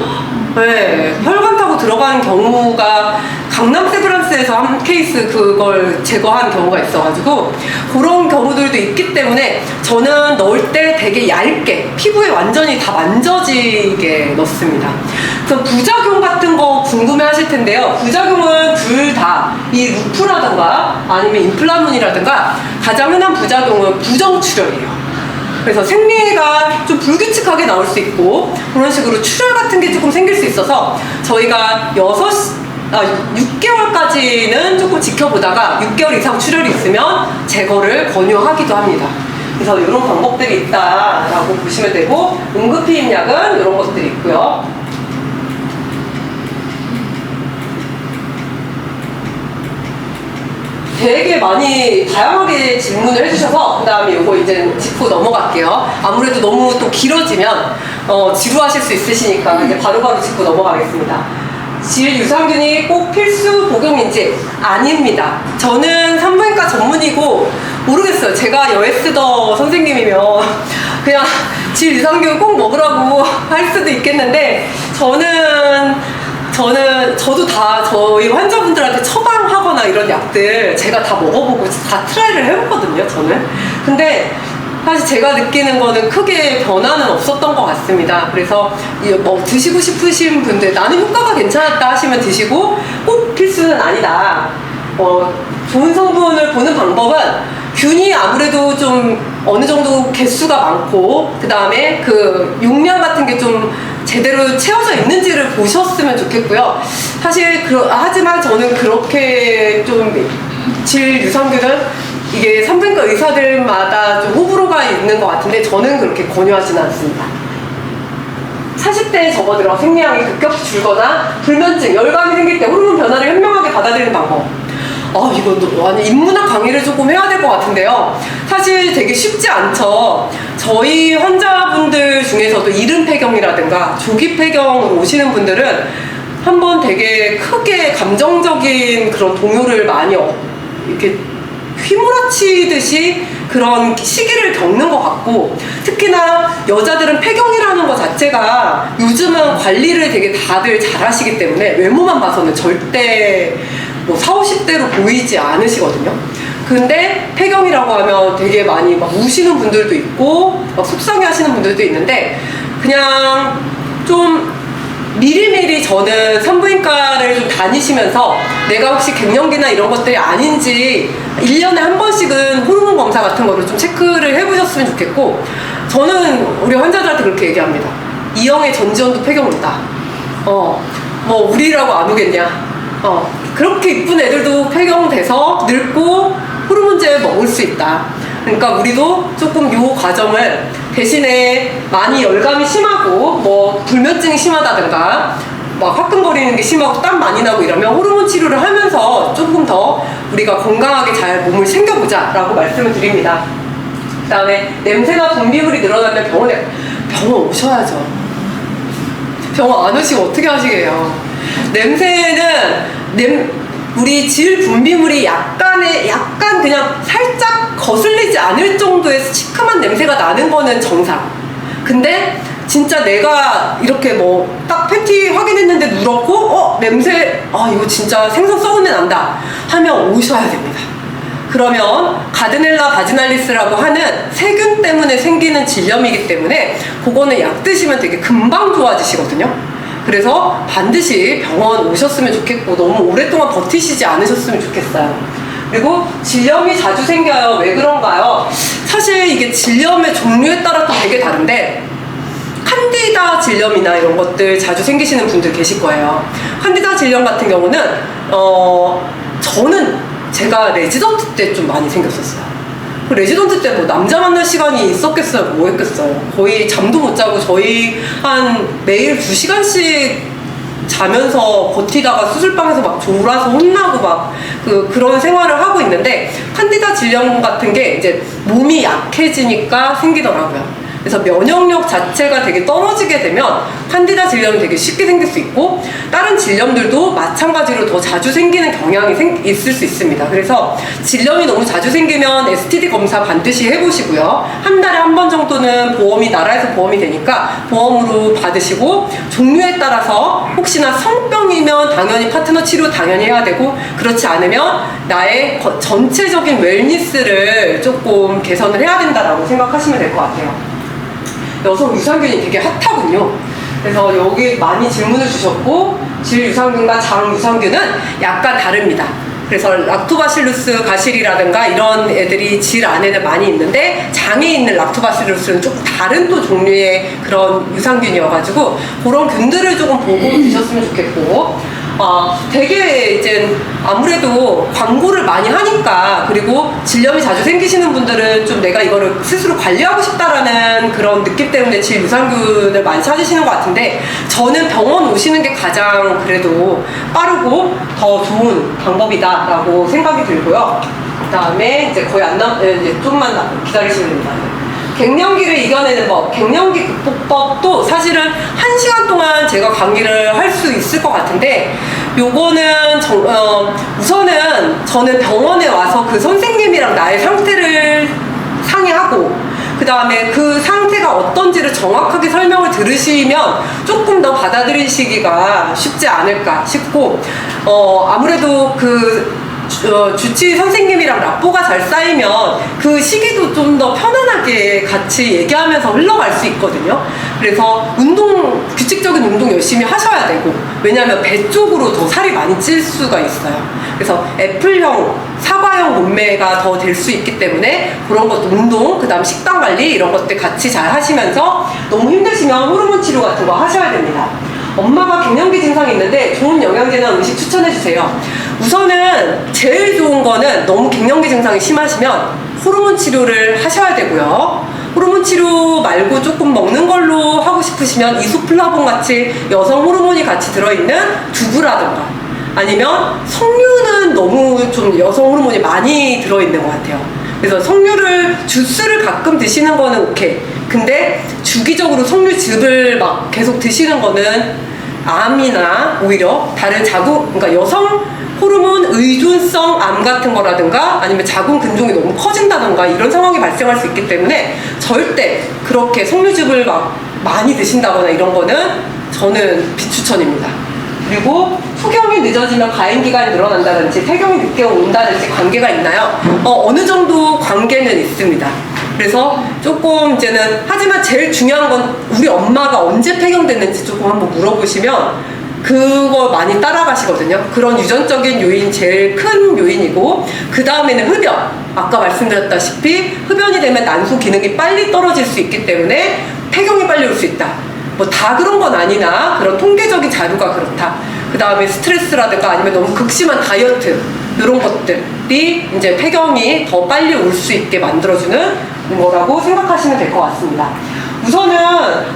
혈관 타고 들어가는 경우가 강남 세브란스에서 한 케이스 그걸 제거한 경우가 있어가지고 그런 경우들도 있기 때문에 저는 넣을 때 되게 얇게 피부에 완전히 다 만져지게 넣습니다. 그래서 부작용 같은 거 궁금해 하실 텐데요. 부작용은 둘 다 이 루프라든가 아니면 임플라논이라든가 가장 흔한 부작용은 부정출혈이에요. 그래서 생리가 좀 불규칙하게 나올 수 있고 그런 식으로 출혈 같은 게 조금 생길 수 있어서 저희가 6개월까지는 조금 지켜보다가 6개월 이상 출혈이 있으면 제거를 권유하기도 합니다. 그래서 이런 방법들이 있다라고 보시면 되고, 응급피임약은 이런 것들이 있고요. 되게 많이 다양하게 질문을 해주셔서 그 다음에 이거 이제 짚고 넘어갈게요. 아무래도 너무 또 길어지면 지루하실 수 있으시니까 이제 바로바로 짚고 넘어가겠습니다. 질 유산균이 꼭 필수 복용인지? 아닙니다. 저는 산부인과 전문이고 모르겠어요. 제가 여에스더 선생님이면 그냥 질 유산균 꼭 먹으라고 할 수도 있겠는데, 저도 다 저희 환자분들한테 처방하거나 이런 약들 제가 다 먹어보고 다 트라이를 해봤거든요, 저는. 근데 사실 제가 느끼는 거는 크게 변화는 없었던 것 같습니다. 그래서 뭐 드시고 싶으신 분들, 나는 효과가 괜찮았다 하시면 드시고 꼭 필수는 아니다. 좋은 성분을 보는 방법은 균이 아무래도 좀 어느 정도 개수가 많고 그 다음에 그 용량 같은 게 좀 제대로 채워져 있는지를 보셨으면 좋겠고요. 사실 하지만 저는 그렇게 좀 질 유산균은 이게 산부인과 의사들마다 좀 호불호가 있는 것 같은데 저는 그렇게 권유하지는 않습니다. 40대에 접어들어 생리량이 급격히 줄거나 불면증, 열감이 생길 때 호르몬 변화를 현명하게 받아들이는 방법. 이건 완전 인문학 강의를 조금 해야 될 것 같은데요. 사실 되게 쉽지 않죠. 저희 환자분들 중에서도 이른 폐경이라든가 조기 폐경으로 오시는 분들은 한번 되게 크게 감정적인 그런 동요를 많이 이렇게 휘몰아치듯이 그런 시기를 겪는 것 같고, 특히나 여자들은 폐경이라는 것 자체가 요즘은 관리를 되게 다들 잘 하시기 때문에 외모만 봐서는 절대 뭐 40, 50대로 보이지 않으시거든요. 근데 폐경이라고 하면 되게 많이 막 우시는 분들도 있고 막 속상해 하시는 분들도 있는데, 그냥 좀 미리미리 저는 산부인과를 좀 다니시면서 내가 혹시 갱년기나 이런 것들이 아닌지 1년에 한 번씩은 호르몬 검사 같은 거를 좀 체크를 해보셨으면 좋겠고, 저는 우리 환자들한테 그렇게 얘기합니다. 이영애 전지현도 폐경 온다. 뭐 우리라고 안 오겠냐. 그렇게 이쁜 애들도 폐경돼서 늙고 호르몬제 먹을 수 있다. 그러니까 우리도 조금 요 과정을 대신에 많이 열감이 심하고 뭐 불면증이 심하다든가 막 화끈거리는 게 심하고 땀 많이 나고 이러면 호르몬 치료를 하면서 조금 더 우리가 건강하게 잘 몸을 챙겨보자 라고 말씀을 드립니다. 그 다음에 냄새나 분비물이 늘어나면 병원 오셔야죠. 병원 안 오시고 어떻게 하시게요. 냄새는 우리 질 분비물이 약간 그냥 살짝 거슬리지 않을 정도의 시큼한 냄새가 나는 거는 정상. 근데 진짜 내가 이렇게 뭐 딱 팬티 확인했는데 누렇고 냄새 이거 진짜 생선 썩은 내 난다 하면 오셔야 됩니다. 그러면 가드넬라 바지날리스라고 하는 세균 때문에 생기는 질염이기 때문에 그거는 약 드시면 되게 금방 좋아지시거든요. 그래서 반드시 병원 오셨으면 좋겠고 너무 오랫동안 버티시지 않으셨으면 좋겠어요. 그리고 질염이 자주 생겨요. 왜 그런가요? 사실 이게 질염의 종류에 따라 또 되게 다른데 칸디다 질염이나 이런 것들 자주 생기시는 분들 계실 거예요. 칸디다 질염 같은 경우는 저는 제가 레지던트 때 좀 많이 생겼었어요. 그 레지던트 때 뭐 남자 만날 시간이 있었겠어요? 뭐 했겠어요? 거의 잠도 못 자고 저희 한 매일 2시간씩 자면서 버티다가 수술방에서 막 졸아서 혼나고 막 그런 생활을 하고 있는데 칸디다 질염 같은 게 이제 몸이 약해지니까 생기더라고요. 그래서 면역력 자체가 되게 떨어지게 되면 칸디다 질염이 되게 쉽게 생길 수 있고 다른 질염들도 마찬가지로 더 자주 생기는 경향이 있을 수 있습니다. 그래서 질염이 너무 자주 생기면 STD 검사 반드시 해보시고요. 한 달에 한 번 정도는 보험이 나라에서 보험이 되니까 보험으로 받으시고 종류에 따라서 혹시나 성병이면 당연히 파트너 치료 당연히 해야 되고 그렇지 않으면 나의 전체적인 웰니스를 조금 개선을 해야 된다라고 생각하시면 될 것 같아요. 여성 유산균이 되게 핫하군요. 그래서 여기 많이 질문을 주셨고 질 유산균과 장 유산균은 약간 다릅니다. 그래서 락토바실루스 가실이라든가 이런 애들이 질 안에는 많이 있는데 장에 있는 락토바실루스는 조금 다른 또 종류의 그런 유산균이어가지고 그런 균들을 조금 보고 드셨으면 좋겠고 되게 이제 아무래도 광고를 많이 하니까 그리고 질염이 자주 생기시는 분들은 좀 내가 이거를 스스로 관리하고 싶다라는 그런 느낌 때문에 질 유산균을 많이 찾으시는 것 같은데 저는 병원 오시는 게 가장 그래도 빠르고 더 좋은 방법이다라고 생각이 들고요. 그 다음에 이제 거의 이제 좀만 기다리시면 됩니다. 갱년기를 이겨내는 법, 갱년기 극복법도 사실은 1시간 동안 제가 강의를 할 수 있을 것 같은데 요거는 우선은 저는 병원에 와서 그 선생님이랑 나의 상태를 상의하고 그 다음에 그 상태가 어떤지를 정확하게 설명을 들으시면 조금 더 받아들이시기가 쉽지 않을까 싶고 아무래도 주치의 선생님이랑 라뽀가 잘 쌓이면 그 시기도 좀 더 편안하게 같이 얘기하면서 흘러갈 수 있거든요. 그래서 규칙적인 운동 열심히 하셔야 되고 왜냐하면 배 쪽으로 더 살이 많이 찔 수가 있어요. 그래서 애플형, 사과형 몸매가 더 될 수 있기 때문에 그런 것도 운동, 그 다음 식단 관리 이런 것들 같이 잘 하시면서 너무 힘드시면 호르몬 치료 같은 거 하셔야 됩니다. 엄마가 갱년기 증상이 있는데 좋은 영양제나 음식 추천해주세요. 우선은 제일 좋은 거는 너무 갱년기 증상이 심하시면 호르몬 치료를 하셔야 되고요. 호르몬 치료 말고 조금 먹는 걸로 하고 싶으시면 이소플라본 같이 여성 호르몬이 같이 들어있는 두부라든가 아니면 석류는 너무 좀 여성 호르몬이 많이 들어있는 것 같아요. 그래서 주스를 가끔 드시는 거는 오케이. 근데 주기적으로 석류즙을 막 계속 드시는 거는 암이나 오히려 다른 그러니까 여성 호르몬 의존성 암 같은 거라든가 아니면 자궁 근종이 너무 커진다든가 이런 상황이 발생할 수 있기 때문에 절대 그렇게 석류즙을 막 많이 드신다거나 이런 거는 저는 비추천입니다. 그리고 소경이 늦어지면 가임기간이 늘어난다든지 폐경이 늦게 온다든지 관계가 있나요? 어느 정도 관계는 있습니다. 그래서 조금 이제는 하지만 제일 중요한 건 우리 엄마가 언제 폐경됐는지 조금 한번 물어보시면 그거 많이 따라가시거든요. 그런 유전적인 요인 제일 큰 요인이고 그 다음에는 흡연. 아까 말씀드렸다시피 흡연이 되면 난소 기능이 빨리 떨어질 수 있기 때문에 폐경이 빨리 올 수 있다. 뭐 다 그런 건 아니나 그런 통계적인 자료가 그렇다. 그 다음에 스트레스라든가 아니면 너무 극심한 다이어트 이런 것들이 이제 폐경이 더 빨리 올 수 있게 만들어주는 거라고 생각하시면 될 것 같습니다. 우선은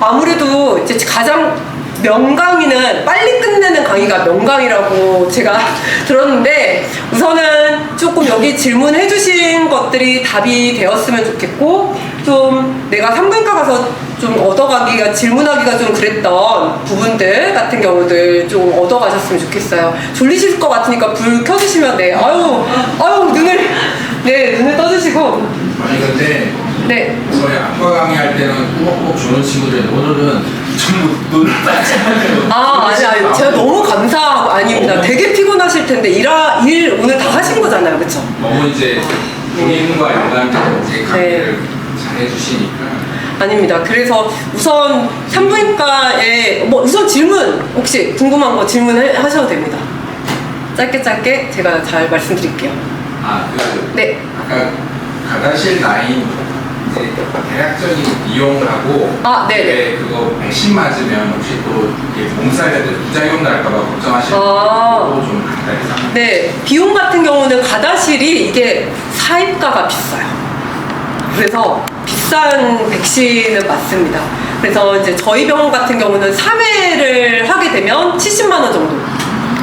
아무래도 이제 가장 명강의는 빨리 끝내는 강의가 명강이라고 제가 들었는데 우선은 조금 여기 질문해 주신 것들이 답이 되었으면 좋겠고 좀 내가 산부인과 가서 좀 질문하기가 좀 그랬던 부분들 같은 경우들 좀 얻어가셨으면 좋겠어요. 졸리실 것 같으니까 불 켜주시면 눈을 떠주시고 아니 근데 네. 저희 안과 강의할 때는 꼭 주는 친구들 오늘은 전부 눈을 따지는 아니 제가 너무 감사하고 아닙니다. 되게 피곤하실 텐데 일 오늘 다 하신 거잖아요, 그렇죠? 너무 이제 본인과 연관된 이제 강의를 잘 해주시니까 아닙니다. 그래서 우선 산부인과에 우선 질문 혹시 궁금한 거 질문하셔도 됩니다. 짧게 제가 잘 말씀드릴게요. 네. 아까 가다실 라인 이제 대략적인 비용하고 네네. 그거 백신 맞으면 혹시 또 이게 몸살에 부작용 날까봐 걱정하시는 아. 분들도 좀 간단히 설명해 네, 비용 같은 경우는 가다실이 이게 사입가가 비싸요. 그래서 비싼 백신은 맞습니다. 그래서 이제 저희 병원 같은 경우는 3회를 하게 되면 70만 원 정도.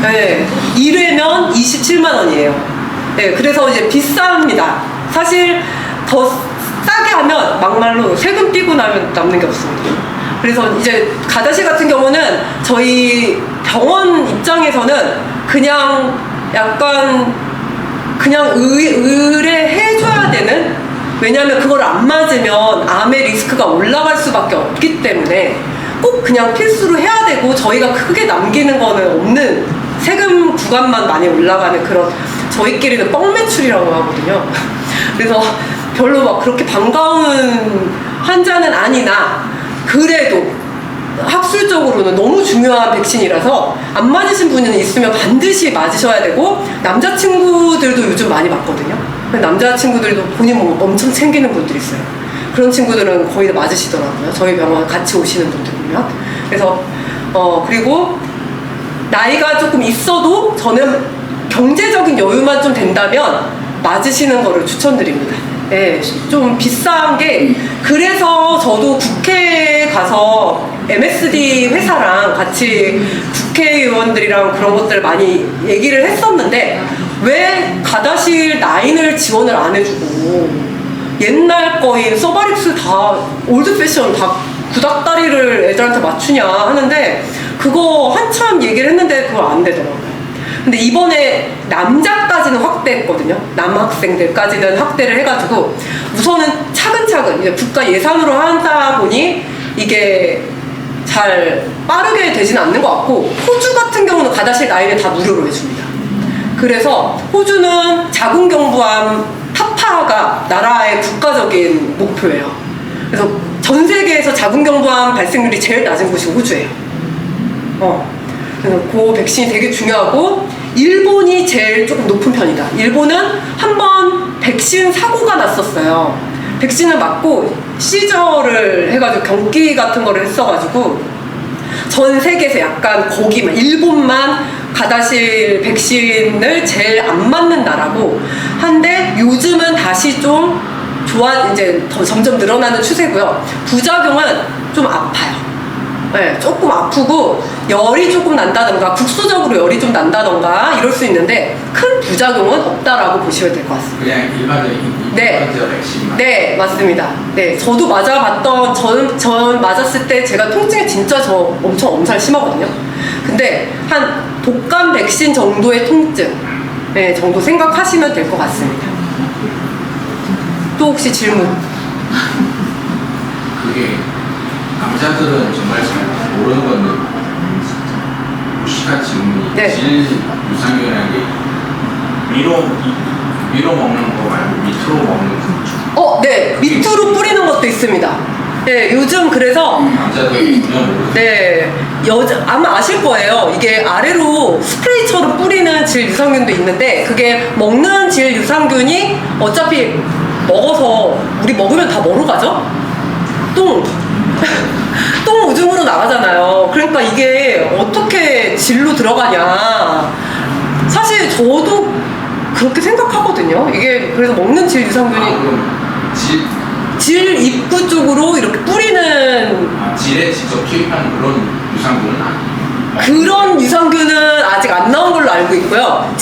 네, 1회면 27만 원이에요. 네, 그래서 이제 비쌉니다. 사실 더 싸게 하면 막말로 세금 떼고 나면 남는 게 없습니다. 그래서 이제 가다실 같은 경우는 저희 병원 입장에서는 그냥 약간 그냥 의뢰해줘야 되는, 왜냐하면 그걸 안 맞으면 암의 리스크가 올라갈 수밖에 없기 때문에 꼭 그냥 필수로 해야 되고, 저희가 크게 남기는 거는 없는, 세금 구간만 많이 올라가는 그런, 저희끼리는 뻥 매출이라고 하거든요. 그래서 별로 막 그렇게 반가운 환자는 아니나, 그래도 학술적으로는 너무 중요한 백신이라서 안 맞으신 분은 있으면 반드시 맞으셔야 되고, 남자친구들도 요즘 많이 맞거든요. 남자친구들도 본인 몸 엄청 챙기는 분들이 있어요. 그런 친구들은 거의 다 맞으시더라고요. 저희 병원 같이 오시는 분들 보면. 그래서 그리고 나이가 조금 있어도 저는 경제적인 여유만 좀 된다면 맞으시는 거를 추천드립니다. 네, 좀 비싼 게, 그래서 저도 국회에 가서 MSD 회사랑 같이 국회의원들이랑 그런 것들 많이 얘기를 했었는데, 왜 가다실 라인을 지원을 안 해주고 옛날 거인 서바릭스 다 올드 패션 다 구닥다리를 애들한테 맞추냐 하는데, 그거 한참 얘기를 했는데 그거 안 되더라고요. 근데 이번에 남자까지는 확대했거든요. 남학생들까지는 확대를 해가지고 우선은 차근차근 이제 국가 예산으로 하다 보니 이게 잘 빠르게 되지는 않는 것 같고, 호주 같은 경우는 가다실 라인을 다 무료로 해줍니다. 그래서 호주는 자궁경부암 타파가 나라의 국가적인 목표예요. 그래서 전 세계에서 자궁경부암 발생률이 제일 낮은 곳이 호주예요. 그래서 그 백신이 되게 중요하고, 일본이 제일 조금 높은 편이다. 일본은 한번 백신 사고가 났었어요. 백신을 맞고 시저를 해가지고 경기 같은 거를 했어가지고 전 세계에서 약간 거기만, 일본만 가다실 백신을 제일 안 맞는 나라고 한데, 요즘은 다시 좀 이제 더 점점 늘어나는 추세고요. 부작용은 좀 아파요. 네, 조금 아프고 열이 조금 난다던가, 국소적으로 열이 좀 난다던가 이럴 수 있는데, 큰 부작용은 없다라고 보시면 될 것 같습니다. 그냥 일반적인 네. 백신만. 네, 맞습니다. 네, 저도 맞아봤던, 전 맞았을 때 제가 통증이 진짜 엄청 엄살 심하거든요. 근데 한 독감 백신 정도의 통증, 네, 정도 생각하시면 될 것 같습니다. 또 혹시 질문? 그게 남자들은 정말 잘 모르는 건데 무식한 질문이, 네. 질 유산균이라는 게 위로 먹는 거 말고 밑으로 먹는 거. 네, 밑으로 뿌리는 것도 있습니다. 네, 요즘 그래서 남자들은 전혀 모르는. 네, 아마 아실 거예요. 이게 아래로 스프레이처럼 뿌리는 질 유산균도 있는데, 그게 먹는 질 유산균이 어차피 먹어서 우리 먹으면 다 뭐로 가죠? 똥 오줌으로 나가잖아요. 그러니까 이게 어떻게 질로 들어가냐. 사실 저도 그렇게 생각하거든요. 이게 그래서 먹는 질 유산균이 그럼 질 입구 쪽으로 이렇게 뿌리는, 질에 직접 투입하는 그런 유산균은 아니에요. 그런 유산균은 아직 안 나온 걸로 알고 있고요.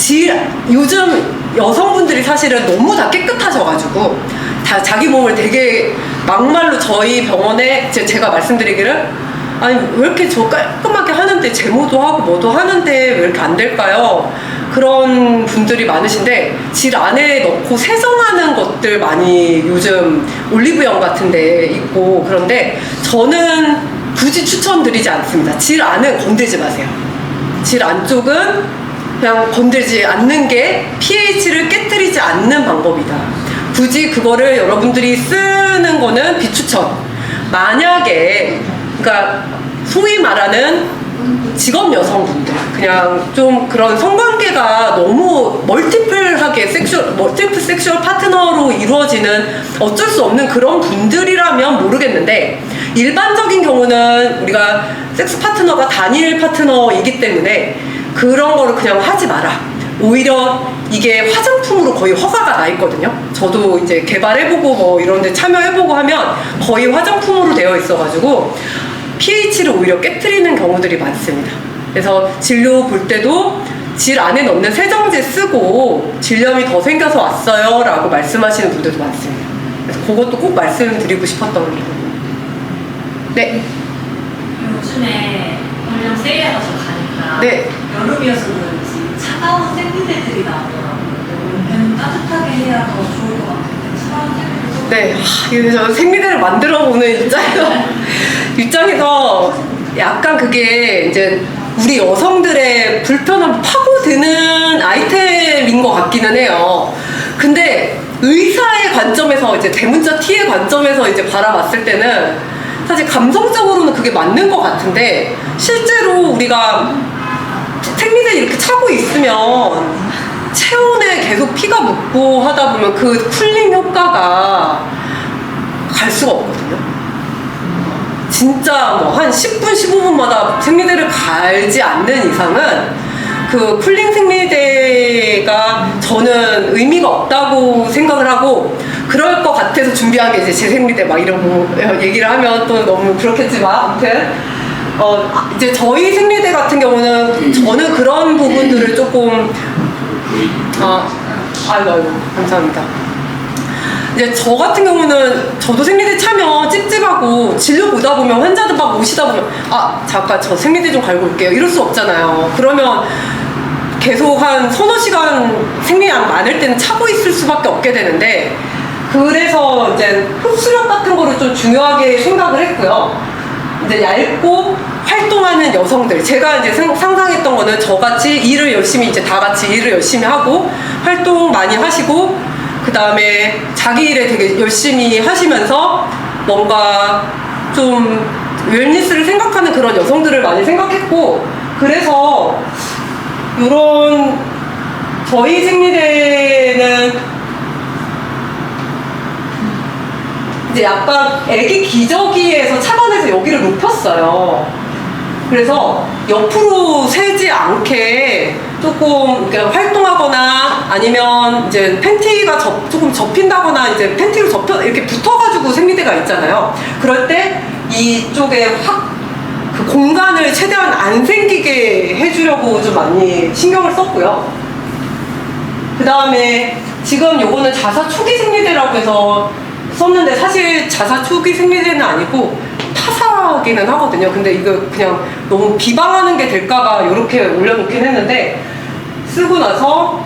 요즘 여성분들이 사실은 너무 다 깨끗하셔가지고 다 자기 몸을 되게 막말로 저희 병원에 제가 말씀드리기를, 아니 왜 이렇게 저 깔끔하게 하는데 제모도 하고 뭐도 하는데 왜 이렇게 안 될까요? 그런 분들이 많으신데, 질 안에 넣고 세정하는 것들 많이 요즘 올리브영 같은 데 있고, 그런데 저는 굳이 추천드리지 않습니다. 질 안은 건들지 마세요. 질 안쪽은 그냥 건들지 않는 게 pH를 깨뜨리지 않는 방법이다. 굳이 그거를 여러분들이 쓰는 거는 비추천. 만약에, 그러니까 소위 말하는 직업 여성분들, 그냥 좀 그런 성관계가 너무 멀티플하게 멀티플 섹슈얼 파트너로 이루어지는 어쩔 수 없는 그런 분들이라면 모르겠는데, 일반적인 경우는 우리가 섹스 파트너가 단일 파트너이기 때문에 그런 거를 그냥 하지 마라. 오히려 이게 화장품으로 거의 허가가 나 있거든요. 저도 이제 개발해보고 뭐 이런 데 참여해보고 하면 거의 화장품으로 되어 있어가지고 pH를 오히려 깨트리는 경우들이 많습니다. 그래서 진료 볼 때도 질 안에 넣는 세정제 쓰고 질염이 더 생겨서 왔어요 라고 말씀하시는 분들도 많습니다. 그래서 그것도 꼭 말씀드리고 싶었던 거예요. 네. 요즘에 원래 세일에 가서 가니까 네. 여름이어서 그런지 차가운 생리대들이 나오더라고요. 그냥 따뜻하게 해야 더 좋을 것 같은데 차가운 생리대. 네, 그래서 생리대를 만들어 보는 입장에서 약간 그게 이제 우리 여성들의 불편함 파고드는 아이템인 것 같기는 해요. 근데 의사의 관점에서 이제 대문자 T의 관점에서 이제 바라봤을 때는 사실 감성적으로는 그게 맞는 것 같은데, 실제로 우리가 생리대 이렇게 차고 있으면 체온에 계속 피가 묻고 하다 보면 그 쿨링 효과가 갈 수가 없거든요. 진짜 뭐 한 10분, 15분마다 생리대를 갈지 않는 이상은 그 쿨링 생리대가 저는 의미가 없다고 생각을 하고, 그럴 것 같아서 준비한 게 이제 제 생리대 막 이런 거 얘기를 하면 또 너무 그렇겠지만, 아무튼 이제 저희 생리대 같은 경우는 저는 그런 부분들을 조금 아이고 감사합니다. 이제 저 같은 경우는 저도 생리대 차면 찝찝하고 진료 보다 보면 환자들 막 오시다 보면 잠깐 저 생리대 좀 갈고 올게요 이럴 수 없잖아요. 그러면 계속 한 서너 시간 생리량 많을 때는 차고 있을 수밖에 없게 되는데, 그래서 이제 흡수력 같은 거를 좀 중요하게 생각을 했고요. 이제 얇고 활동하는 여성들, 제가 이제 상상했던 거는 저같이 일을 열심히 이제 다 같이 일을 열심히 하고 활동 많이 하시고, 그 다음에 자기 일에 되게 열심히 하시면서 뭔가 좀 웰니스를 생각하는 그런 여성들을 많이 생각했고, 그래서 이런 저희 생리대는 이제 약간 애기 기저귀에서 차단해서 여기를 높였어요. 그래서 옆으로 새지 않게 조금 활동하거나 아니면 이제 팬티가 조금 접힌다거나 이제 팬티로 이렇게 붙어가지고 생리대가 있잖아요. 그럴 때 이쪽에 확 그 공간을 최대한 안 생기게 해주려고 좀 많이 신경을 썼고요. 그 다음에 지금 요거는 자사 초기 생리대라고 해서 썼는데, 사실 자사 초기 생리대는 아니고 타사기는 하거든요. 근데 이거 그냥 너무 비방하는 게 될까봐 이렇게 올려놓긴 했는데, 쓰고 나서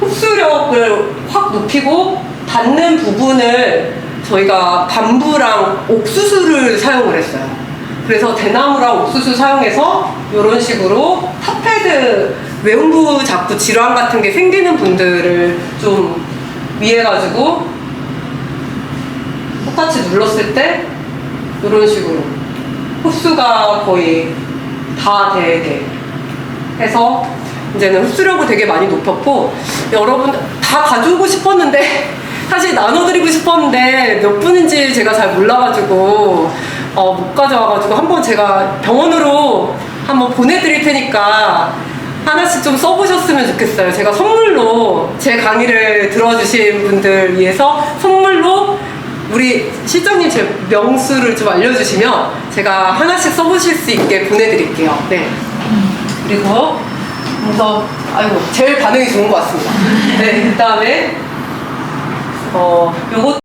흡수력을 확 높이고 닿는 부분을 저희가 밤부랑 옥수수를 사용을 했어요. 그래서 대나무랑 옥수수 사용해서 이런 식으로 탑패드 외음부 자꾸 질환 같은 게 생기는 분들을 좀 위해가지고 똑같이 눌렀을 때 이런 식으로 흡수가 거의 다 되게 해서 이제는 흡수력을 되게 많이 높였고, 여러분 다 가져오고 싶었는데 사실 나눠드리고 싶었는데 몇 분인지 제가 잘 몰라가지고 못 가져와가지고, 한번 제가 병원으로 한번 보내드릴 테니까 하나씩 좀 써보셨으면 좋겠어요. 제가 선물로 제 강의를 들어주신 분들 위해서 선물로 우리 실장님 제 명수를 좀 알려주시면 제가 하나씩 써보실 수 있게 보내드릴게요. 네. 그리고 그래서 제일 반응이 좋은 것 같습니다. 네, 그 다음에 요거